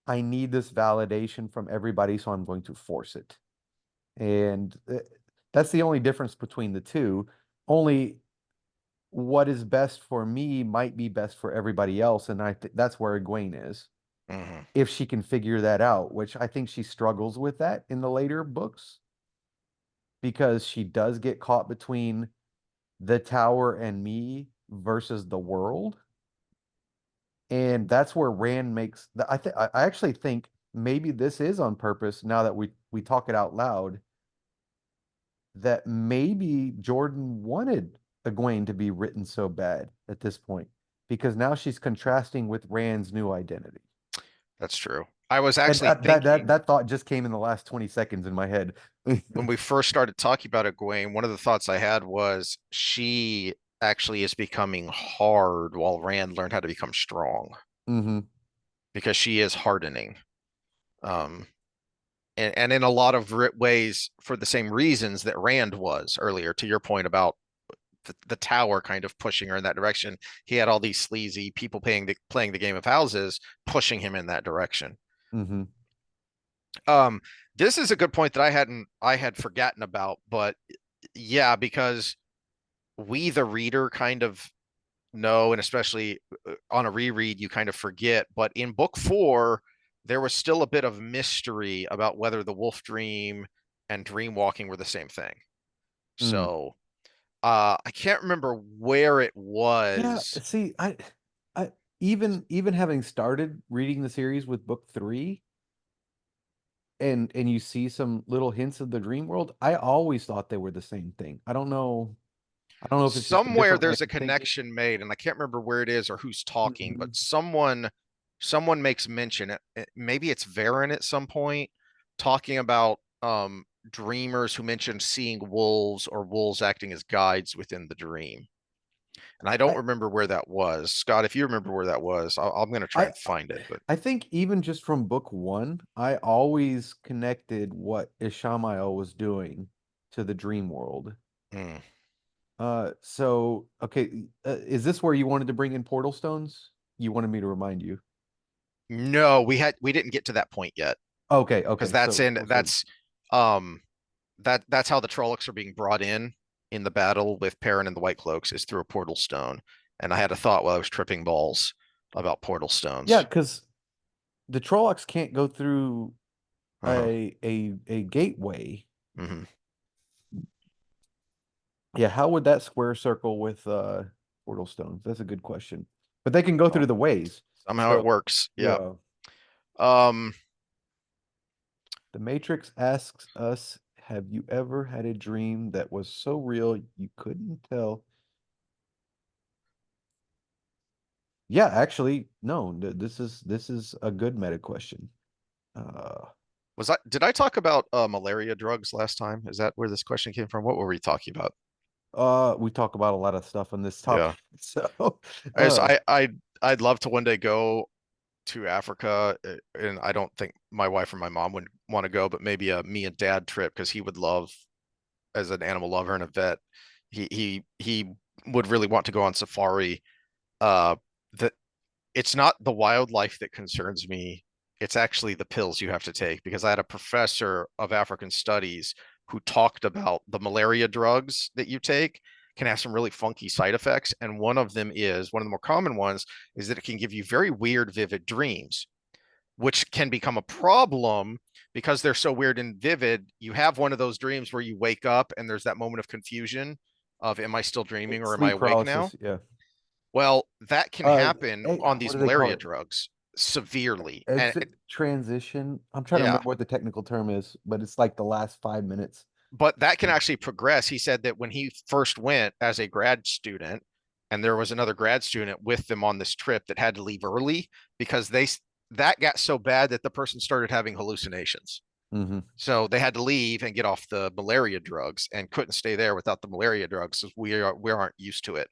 I need this validation from everybody, so I'm going to force it. And that's the only difference between the two. Only what is best for me might be best for everybody else, and that's where Egwene is. Hmm. If she can figure that out, which I think she struggles with that in the later books, because she does get caught between the tower and me versus the world. And that's where Rand makes I actually think maybe this is on purpose now that we talk it out loud, that maybe Jordan wanted Egwene to be written so bad at this point because now she's contrasting with Rand's new identity. That's true. I was And actually that thinking thought just came in the last 20 seconds in my head. when we first started talking about Egwene, one of the thoughts I had was she actually is becoming hard while Rand learned how to become strong Hmm. because she is hardening. Um, and in a lot of ways for the same reasons that Rand was earlier, to your point about the tower kind of pushing her in that direction. He had all these sleazy people playing the game of houses pushing him in that direction. Hmm. Um, this is a good point that I had forgotten about, but yeah, because we the reader kind of know, and especially on a reread, you kind of forget. But in book 4, there was still a bit of mystery about whether the wolf dream and dream walking were the same thing. Mm. So I can't remember where it Yeah, was. see, I even having started reading the series with book 3 and you see some little hints of the dream world, I always thought they were the same thing. I don't know if it's just a Somewhere different way there's a of thinking. connection made, and I can't remember where it is or who's talking, Mhm. but someone someone makes mention, maybe it's Varen at some point, talking about dreamers who mentioned seeing wolves or wolves acting as guides within the dream. And I don't I remember where that was. Scott, if you remember where that was, I'm going to try I and find it. But I think even just from book one, I always connected what Ishamael was doing to the dream world. hmm. So okay, is this where you wanted to bring in portal stones? You wanted me to remind you. No, we didn't get to that point yet Okay, because okay. So um that's how the Trollocs are being brought in the battle with Perrin and the White Cloaks is through a portal stone. And I had a thought while I was tripping balls about portal yeah, stones. because the Trollocs can't go through Uh-huh. a gateway. Hmm. Yeah, how would that square circle with portal stones? That's a good question. But they can go through Well, the ways. somehow it So works. Yeah. yeah. Um, The Matrix asks us, have you ever had a dream that was so real you couldn't tell? Yeah, actually, no. This is a good meta question. Uh did I talk about malaria drugs last time? Is that where this question came from? What were we talking about? we talk about a lot of stuff on this topic. Yeah. So As uh I'd love to one day go to Africa, and I don't think my wife or my mom would want to go, but maybe a me and dad trip because he would love, as an animal lover and a vet, he would really want to go on safari. Uh, the It's not the wildlife that concerns me. It's actually the pills you have to take because I had a professor of African studies who talked about the malaria drugs that you take can have some really funky side effects. And one of them is one of the more common ones is that it can give you very weird, vivid dreams, which can become a problem because they're so weird and vivid. You have one of those dreams where you wake up and there's that moment of confusion of, am I still dreaming or am I sleep awake now? paralysis, yeah. Well, that can happen on What these do they call malaria it? drugs severely. And Exit transition. I'm trying to yeah, remember what the technical term is, but it's like the last 5 minutes. but that can actually progress. He said that when he first went as a grad student, and there was another grad student with them on this trip that had to leave early because that got so bad that the person started having hallucinations. Hmm. So they had to leave and get off the malaria drugs and couldn't stay there without the malaria drugs because we aren't used to it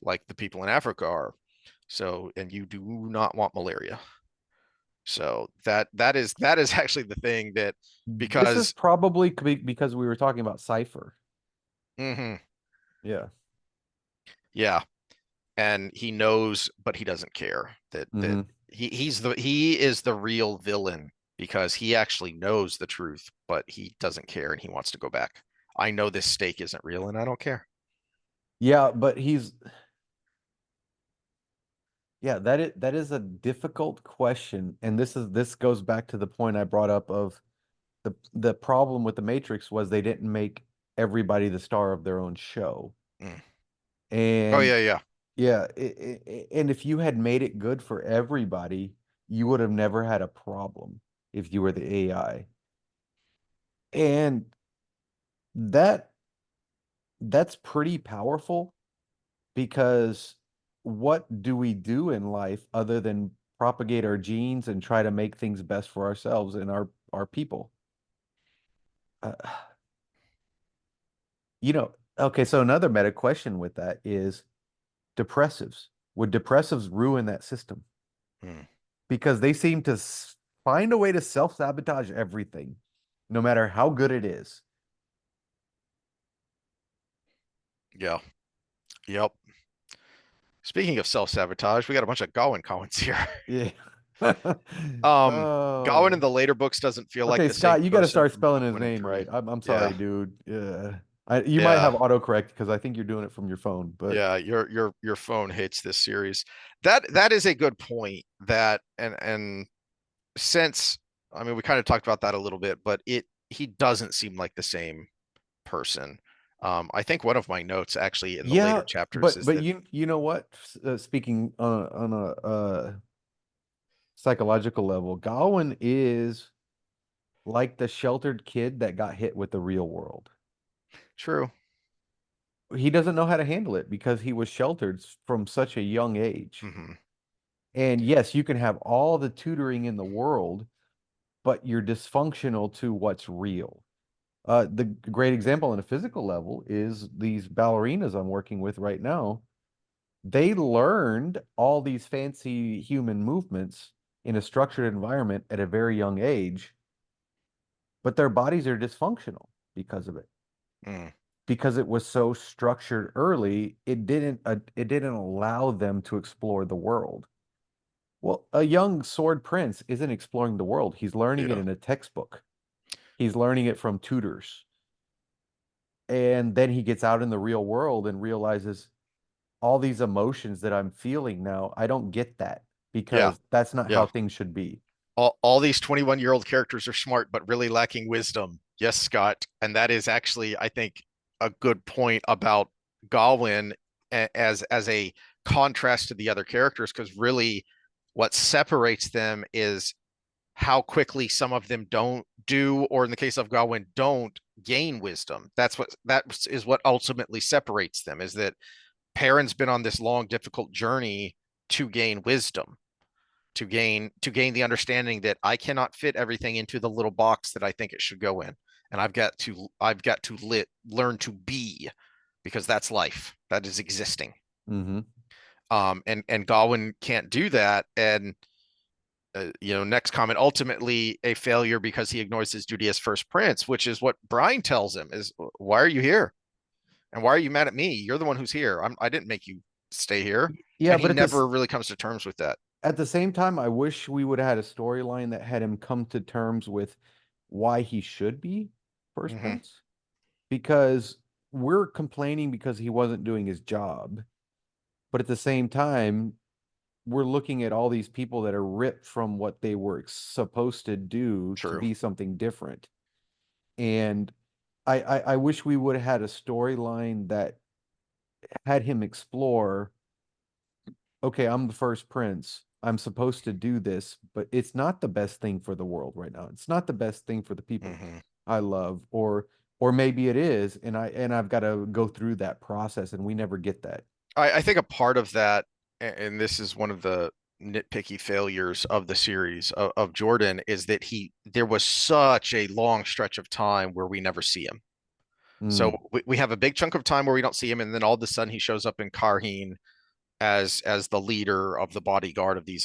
like the people in Africa are. So, and you do not want malaria. So that is actually the thing that This is because probably because we were talking about Cypher. mhm, Yeah. yeah, and he knows, but he doesn't care that Hmm. he is the real villain because he actually knows the truth, but he doesn't care and he wants to go back. I know this steak isn't real and I don't care. Yeah, but yeah, that is a difficult question. And this goes back to the point I brought up of the problem with the Matrix was they didn't make everybody the star of their own show. Mm. Oh And yeah, yeah. yeah, and if you had made it good for everybody, you would have never had a problem if you were the AI. And that that's pretty powerful because what do we do in life other than propagate our genes and try to make things best for ourselves and our people? Uh, okay, so another meta question with that is depressives. Would depressives ruin that system? Mm. Because they seem to find a way to self-sabotage everything, no matter how good it is. Yeah. Yep. Speaking of self-sabotage, we got a bunch of Gawain comments here. Yeah. Um, Gawain in Oh. the later books doesn't feel like Okay, the same Scott, you got to person start from spelling book his one and name right. three. I'm sorry, Yeah, dude. Yeah. You might have yeah, autocorrect because I think you're doing it from your phone, but yeah. Your phone hates this series. That is a good point. That and since I mean we kind of talked about that a little bit, but it he doesn't seem like the same person. I think one of my notes actually in the later yeah, chapters but is but that you know what? Speaking on a psychological level, Gawain is like the sheltered kid that got hit with the real world. true. He doesn't know how to handle it because he was sheltered from such a young age. Hmm. And yes, you can have all the tutoring in the world, but you're dysfunctional to what's real. The great example on a physical level is these ballerinas I'm working with right now. They learned all these fancy human movements in a structured environment at a very young age, but their bodies are dysfunctional because of it. Mm, Because it was so structured early, it didn't allow them to explore the world. Well, a young sword prince isn't exploring the world. He's learning it yeah. in a textbook. He's learning it from tutors. And then he gets out in the real world and realizes all these emotions that I'm feeling now, I don't get that Yeah. because that's not how Yeah. things should be. All these 21-year-old characters are smart, but really lacking wisdom. Yes, Scott. And that is actually, I think, a good point about Gawain as a contrast to the other characters, because really what separates them is how quickly some of them don't do, or in the case of Gawain, don't gain wisdom. That is what ultimately separates them, is that Perrin's been on this long, difficult journey to gain wisdom, to gain the understanding that I cannot fit everything into the little box that I think it should go in, and I've got to learn to be, because that's life, that is existing. Hmm. And Gawain can't do that, and next comment, ultimately a failure because he ignores his duty as first prince, which is what Brian tells him is, why are you here? And why are you mad at me? You're the one who's here. I didn't make you stay here. Yeah, And he but never really comes to terms with that. at the same time, I wish we would have had a storyline that had him come to terms with why he should be first Hmm. prince. Because we're complaining because he wasn't doing his job. But at the same time, we're looking at all these people that are ripped from what they were supposed to do to True. be something different. And I wish we would have had a storyline that had him explore, okay, I'm the first prince. I'm supposed to do this, but it's not the best thing for the world right now. It's not the best thing for the people Hmm. I love, or maybe it is, and I've got to go through that process, and we never get that. I think a part of that, and this is one of the nitpicky failures of the series of Jordan, is that there was such a long stretch of time where we never see him. So Mm, we have a big chunk of time where we don't see him, and then all of a sudden he shows up in Karheen as the leader of the bodyguard of these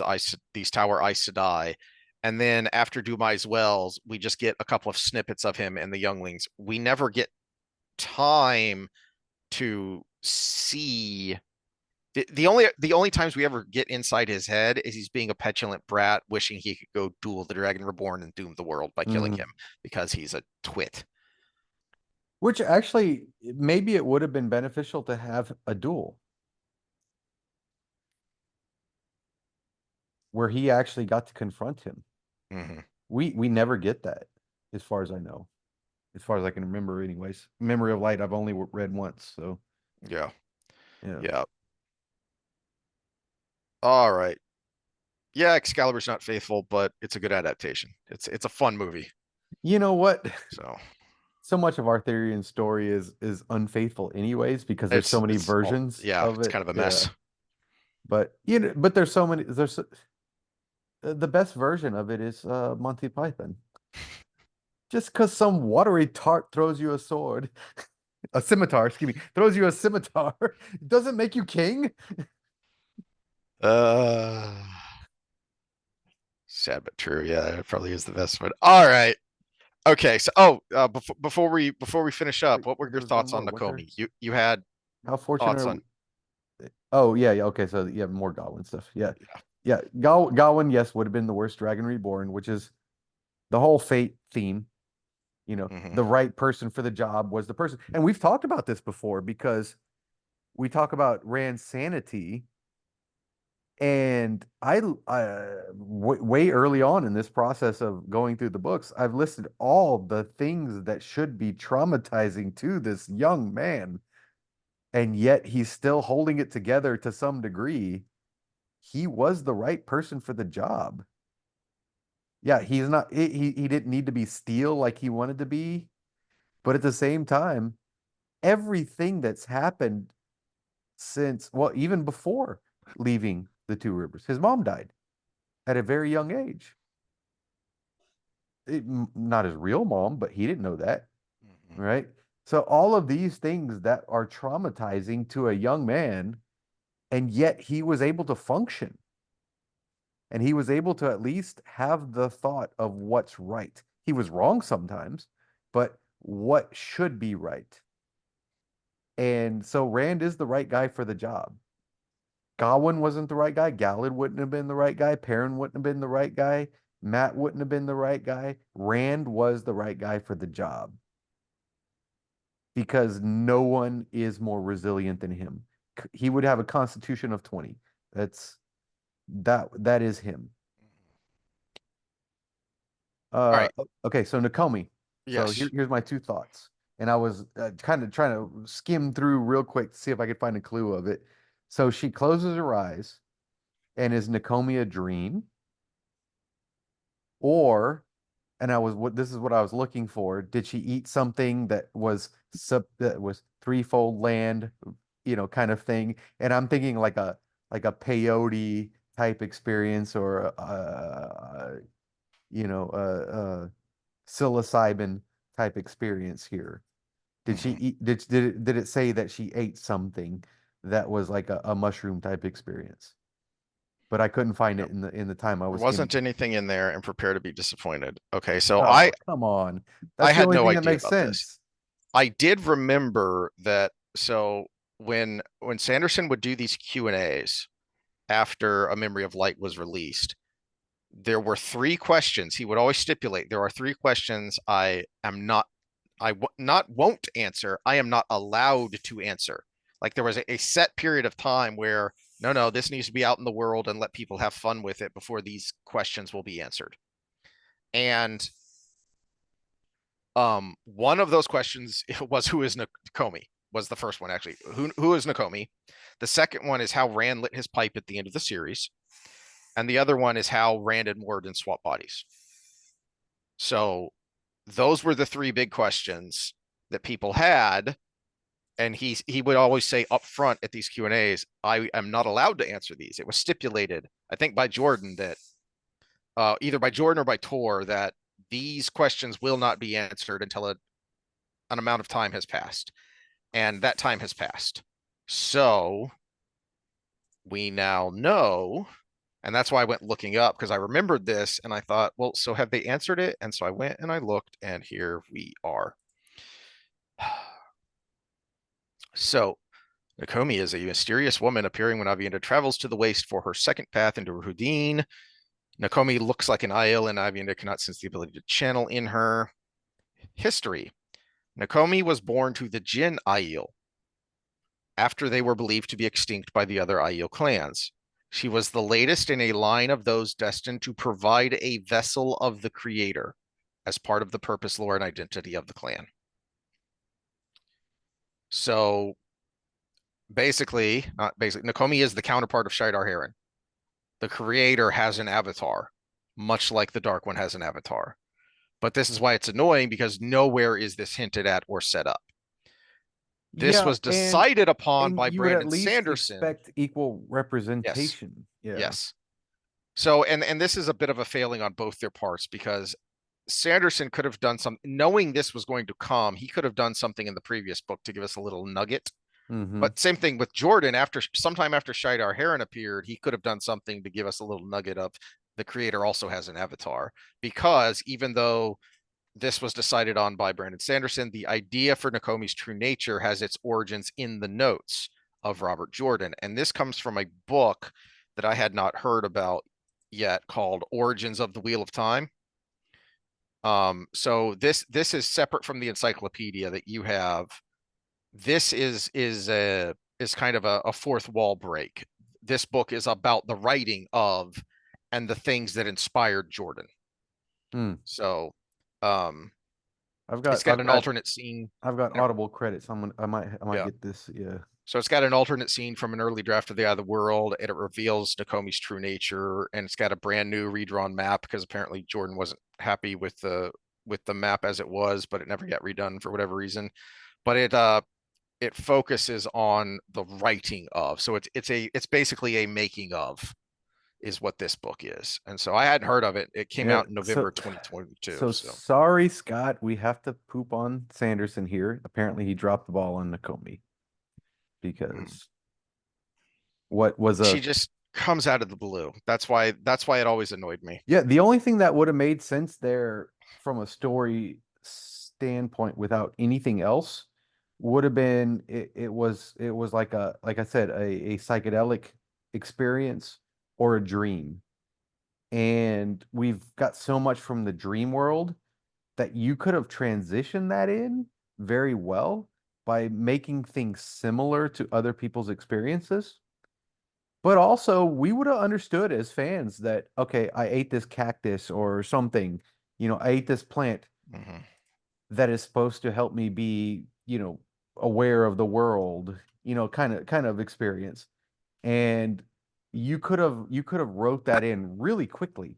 Tower Aes Sedai. And then after Dumai's Wells, we just get a couple of snippets of him and the younglings. We never get time to see the only times we ever get inside his head is he's being a petulant brat, wishing he could go duel the Dragon Reborn and doom the world by killing mm. him because he's a twit. Which actually, maybe it would have been beneficial to have a duel where he actually got to confront him. Hmm. We never get that, as far as I know, as far as I can remember, anyways. Memory of Light, I've only read once, so Yeah, yeah. yeah. All right. Yeah, Excalibur's not faithful, but it's a good adaptation. It's a fun movie. You know what? So So much of our theory and story is unfaithful, anyways, because there's so many it's all, versions yeah, of it's it. kind of a Yeah, mess. but there's so many. The best version of it is Monty Python. Just because some watery tart throws you a sword, a scimitar, excuse me, throws you a scimitar, doesn't make you king. Uh, Sad but true. Yeah, it probably is the best one. All right. Okay. So, before we finish up, Wait, what were there your was one thoughts more, on wasn't there? Nakomi? You had How fortunate thoughts are on? we? Oh yeah, yeah. Okay, so yeah, more Gawain stuff. Yeah, Yeah. yeah. Gawain, yes, would have been the worst Dragon Reborn, which is the whole fate theme. Hmm. The right person for the job was the person, and we've talked about this before because we talk about Rand's sanity, and way early on in this process of going through the books, I've listed all the things that should be traumatizing to this young man, and yet he's still holding it together to some degree. He was the right person for the job. Yeah, he's not he didn't need to be steel like he wanted to be, but at the same time, everything that's happened since, well, even before leaving the two rivers. His mom died at a very young age. Not his real mom, but he didn't know that, Mhm. right? So all of these things that are traumatizing to a young man, and yet he was able to function and he was able to at least have the thought of what's right. He was wrong sometimes, but what should be right? And so Rand is the right guy for the job. Gawain wasn't the right guy. Gallad wouldn't have been the right guy. Perrin wouldn't have been the right guy. Matt wouldn't have been the right guy. Rand was the right guy for the job because no one is more resilient than him. He would have a constitution of 20. That's that is him. All right. Okay, so Nakomi. So Yes. here's my two thoughts. And I was kind of trying to skim through real quick to see if I could find a clue of it. So she closes her eyes, and is Nakomi a dream? Or, and I was what this is what I was looking for. Did she eat something that was threefold land, kind of thing? And I'm thinking like a peyote type experience or psilocybin type experience here. Did she Mhm. eat did it say that she ate something that was like a mushroom type experience? But I couldn't find Yep. it in the time I There was skimming. wasn't anything in there, and prepare to be disappointed. Okay, so I Oh, come on. I That's the had only no thing that idea makes about this. sense. I did remember that. So when Sanderson would do these Q&As after A Memory of Light was released, there were three questions. He would always stipulate there are three questions I am not not won't answer. I am not allowed to answer. Like there was a set period of time where no, this needs to be out in the world and let people have fun with it before these questions will be answered. And one of those questions was who is Nakomi, was the first one actually. Who is Nakomi? The second one is how Rand lit his pipe at the end of the series, and the other one is how Rand and Warden swap bodies. So those were the three big questions that people had, and he would always say up front at these Q&As, I am not allowed to answer these. It was stipulated, I think, by Jordan that either by Jordan or by Tor that these questions will not be answered until an amount of time has passed, and that time has passed. So we now know, and that's why I went looking up because I remembered this and I thought, well, so have they answered it? And so I went and I looked, and here we are. So Nakomi is a mysterious woman appearing when Avienda travels to the Waste for her second path into Houdin. Nakomi looks like an Aiel, and Avienda cannot sense the ability to channel in her. History. Nakomi was born to the Jin Aiel after they were believed to be extinct by the other Aiel clans. She was the latest in a line of those destined to provide a vessel of the Creator as part of the purpose, lore, and identity of the clan. So basically, not basically, Nakomi is the counterpart of Shaidar Heron. The Creator has an avatar, much like the Dark One has an avatar. But this is why it's annoying, because nowhere is this hinted at or set up. This Yeah, was decided upon and by you would at Brandon least Sanderson. expect equal Yes, representation. Yeah. yes. So, and this is a bit of a failing on both their parts, because Sanderson could have done some, knowing this was going to come, he could have done something in the previous book to give us a little nugget. Mm-hmm. But same thing with Jordan. After sometime after Shaidar Heron appeared, he could have done something to give us a little nugget of the Creator also has an avatar. Because even though this was decided on by Brandon Sanderson, the idea for Nakomi's true nature has its origins in the notes of Robert Jordan. And this comes from a book that I had not heard about yet called Origins of the Wheel of Time. So this is separate from the encyclopedia that you have. This is kind of a fourth wall break. This book is about the writing of and the things that inspired Jordan. Hmm. So um I've it's got got I've an got alternate scene. I've got Audible credits. I might Yeah. get this. Yeah. So it's got an alternate scene from an early draft of The Eye of the World, and it reveals Nakomi's true nature, and it's got a brand new redrawn map because apparently Jordan wasn't happy with the map as it was, but it never got redone for whatever reason. But it focuses on the writing of. So it's basically a making of. is what this book is. And so I hadn't heard of it. It came Yeah, out in November 2022. so So sorry, Scott. We have to poop on Sanderson here. Apparently, he dropped the ball on Nakomi mm, because what was she a just comes out of the blue. That's why it always annoyed me. yeah, the only thing that would have made sense there from a story standpoint without anything else would have been it was like I said, a psychedelic experience or a dream. And we've got so much from the dream world that you could have transitioned that in very well by making things similar to other people's experiences. But also, we would have understood as fans that, okay, I ate this cactus or something, I ate this plant Mm-hmm. that is supposed to help me be, aware of the world, kind of experience. And you could have wrote that in really quickly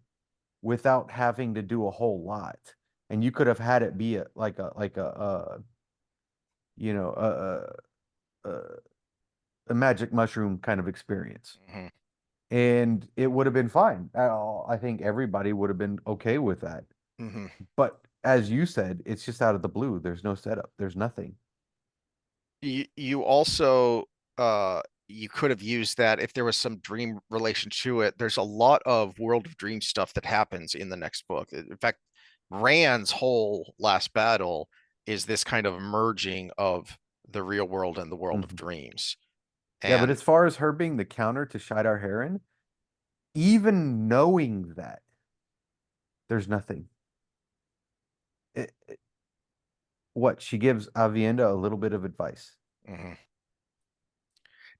without having to do a whole lot. And you could have had it be you know, a magic mushroom kind of experience. Mm-hmm. And it would have been fine. I think everybody would have been okay with that. Mm-hmm. But as you said, it's just out of the blue. There's no setup. There's nothing. You also you could have used that if there was some dream relation to it. There's a lot of World of Dreams stuff that happens in the next book. In fact, Rand's whole last battle is this kind of merging of the real world and the world of Mhm. dreams. Yeah, but And as far as her being the counter to Shidar Heron, even knowing that, there's nothing. What she gives Avienda a little bit of advice. mhm.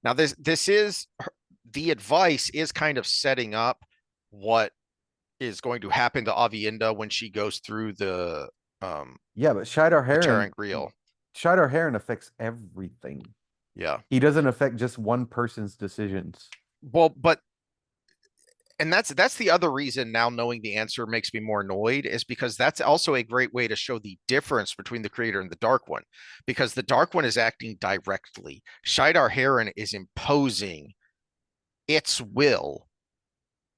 Now this is the advice is kind of setting up what is going to happen to Avienda when she goes through um Yeah, but Shidar the Heron, Terran Grill. Shidar Heron affects everything. Yeah. He doesn't affect just one person's decisions. Well, but and that's the other reason now knowing the answer makes me more annoyed is because that's also a great way to show the difference between the creator and the dark one, because the dark one is acting directly. Shidar Heron is imposing its will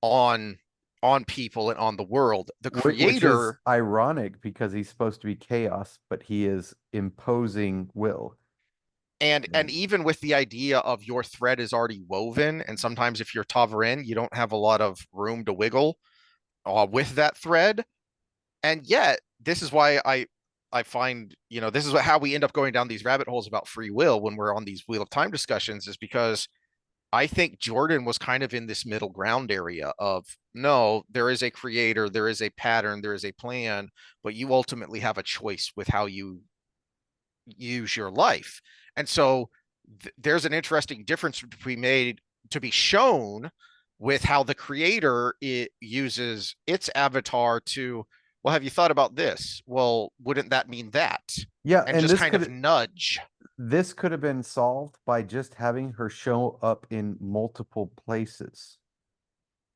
on on people and on the world. The Which is creator ironic because he's supposed to be chaos, but he is imposing will. and And even with the idea of your thread is already woven, and sometimes if you're Tavarin, you don't have a lot of room to wiggle with that thread. And yet this is why I find, this is how we end up going down these rabbit holes about free will when we're on these Wheel of Time discussions, is because I think Jordan was kind of in this middle ground area of no, there is a creator, there is a pattern, there is a plan, but you ultimately have a choice with how you use your life. And so there's an interesting difference to be made, to be shown, with how the creator uses its avatar to, well, have you thought about this? Well, wouldn't that mean that? yeah, And and just kind of nudge. this could have been solved by just having her show up in multiple places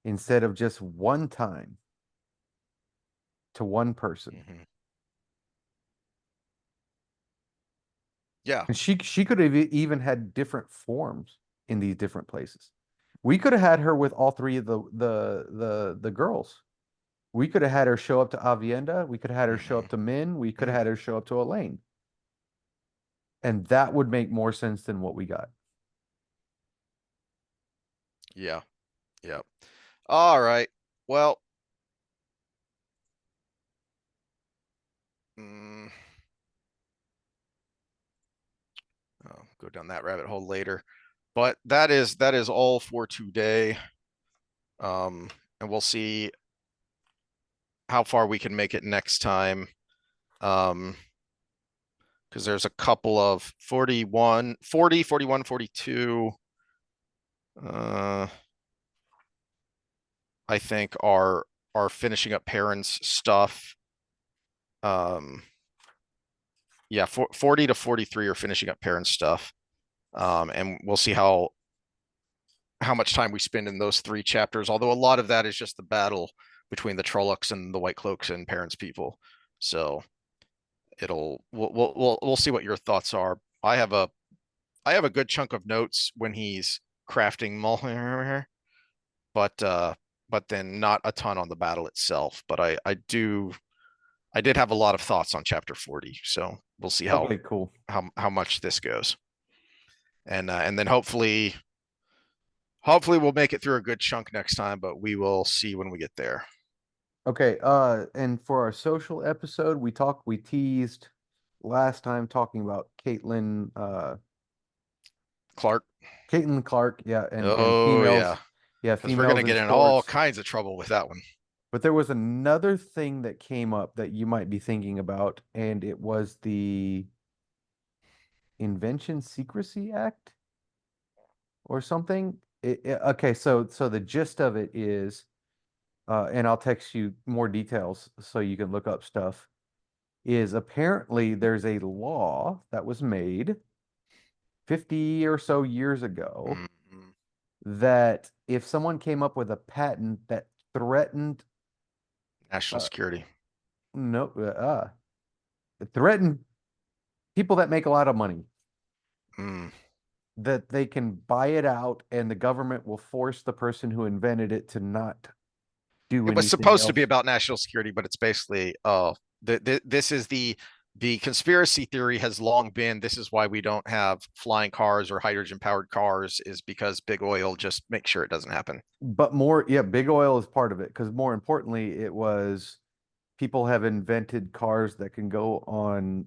instead of just one time to one person. Mm-hmm. Yeah. And she could have even had different forms in these different places. We could have had her with all three of the girls. We could have had her show up to Avienda. We could have had her show Mm-hmm. up to Min. We could have Mm-hmm. had her show up to Elaine. And that would make more sense than what we got. Yeah. Yeah. All right. Well, mm, I'll go down that rabbit hole later. But that is all for today. And we'll see how far we can make it next time. Um, because there's a couple of 41, 40, 41, 42. Uh, I think are finishing up Perrin's stuff. Um, yeah, 40 to 43 are finishing up Perrin's stuff. And we'll see how much time we spend in those three chapters. Although a lot of that is just the battle between the Trollocs and the White Cloaks and Perrin's people. So we'll see what your thoughts are. I have a good chunk of notes when he's crafting Mulher. but then not a ton on the battle itself. But I did have a lot of thoughts on chapter 40, so we'll see Okay, cool. how much this goes, and then hopefully we'll make it through a good chunk next time, but we will see when we get there. Okay, and for our social episode, we teased last time talking about Clark. Caitlin Clark, yeah, and Oh yeah, females, yeah, because we're gonna females in get in all sports. kinds of trouble with that one. But there was another thing that came up that you might be thinking about, and it was the Invention Secrecy Act or something. Okay, so the gist of it is, and I'll text you more details so you can look up stuff, is apparently there's a law that was made 50 or so years ago Mm-hmm. that if someone came up with a patent that threatened, National uh, security. no, threatened people that make a lot of money, Mm. that they can buy it out and the government will force the person who invented it to not do It was anything supposed to be else. about national security, but it's basically this is the conspiracy theory has long been this is why we don't have flying cars or hydrogen powered cars is because big oil just makes sure it doesn't happen. But more, yeah, big oil is part of it because more importantly, it was people have invented cars that can go on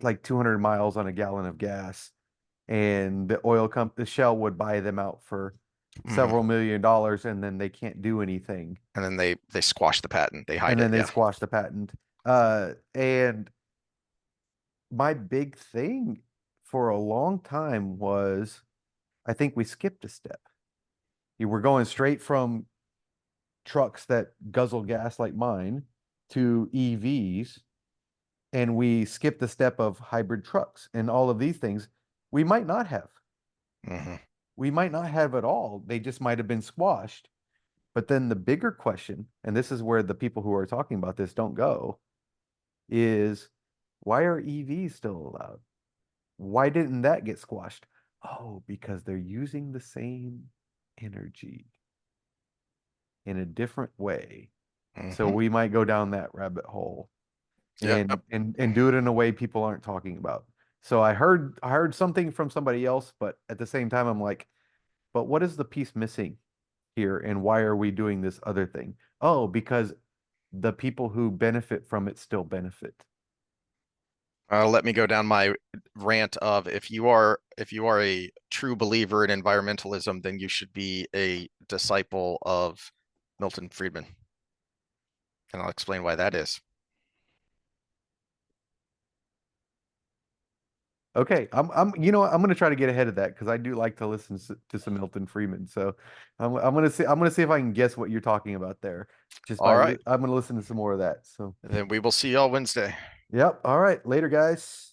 like 200 miles on a gallon of gas, and the Shell would buy them out for Mm-hmm. several $1 million, and then they can't do anything, And then they squash the patent, they and hide it. then they Yeah. squash the patent. And my big thing for a long time was I think we skipped a step. You were going straight from trucks that guzzle gas like mine to EVs, and we skipped the step of hybrid trucks and all of these things. We might not have. Mm-hmm. We might not have at all. They just might have been squashed. But then the bigger question, and this is where the people who are talking about this don't go, is why are EVs still allowed? Why didn't that get squashed? Oh, because they're using the same energy in a different way. So Mm-hmm. we might go down that rabbit hole Yep. and do it in a way people aren't talking about. So I heard something from somebody else, but at the same time I'm like, but what is the piece missing here and why are we doing this other thing? Oh, because the people who benefit from it still benefit. Let me go down my rant of if you are a true believer in environmentalism, then you should be a disciple of Milton Friedman, and I'll explain why that is. Okay, I'm gonna try to get ahead of that because I do like to listen to some Milton Freeman. So I'm gonna see if I can guess what you're talking about there. All right, I'm gonna listen to some more of that. So, then we will see y'all Wednesday. yep. All right, later, guys.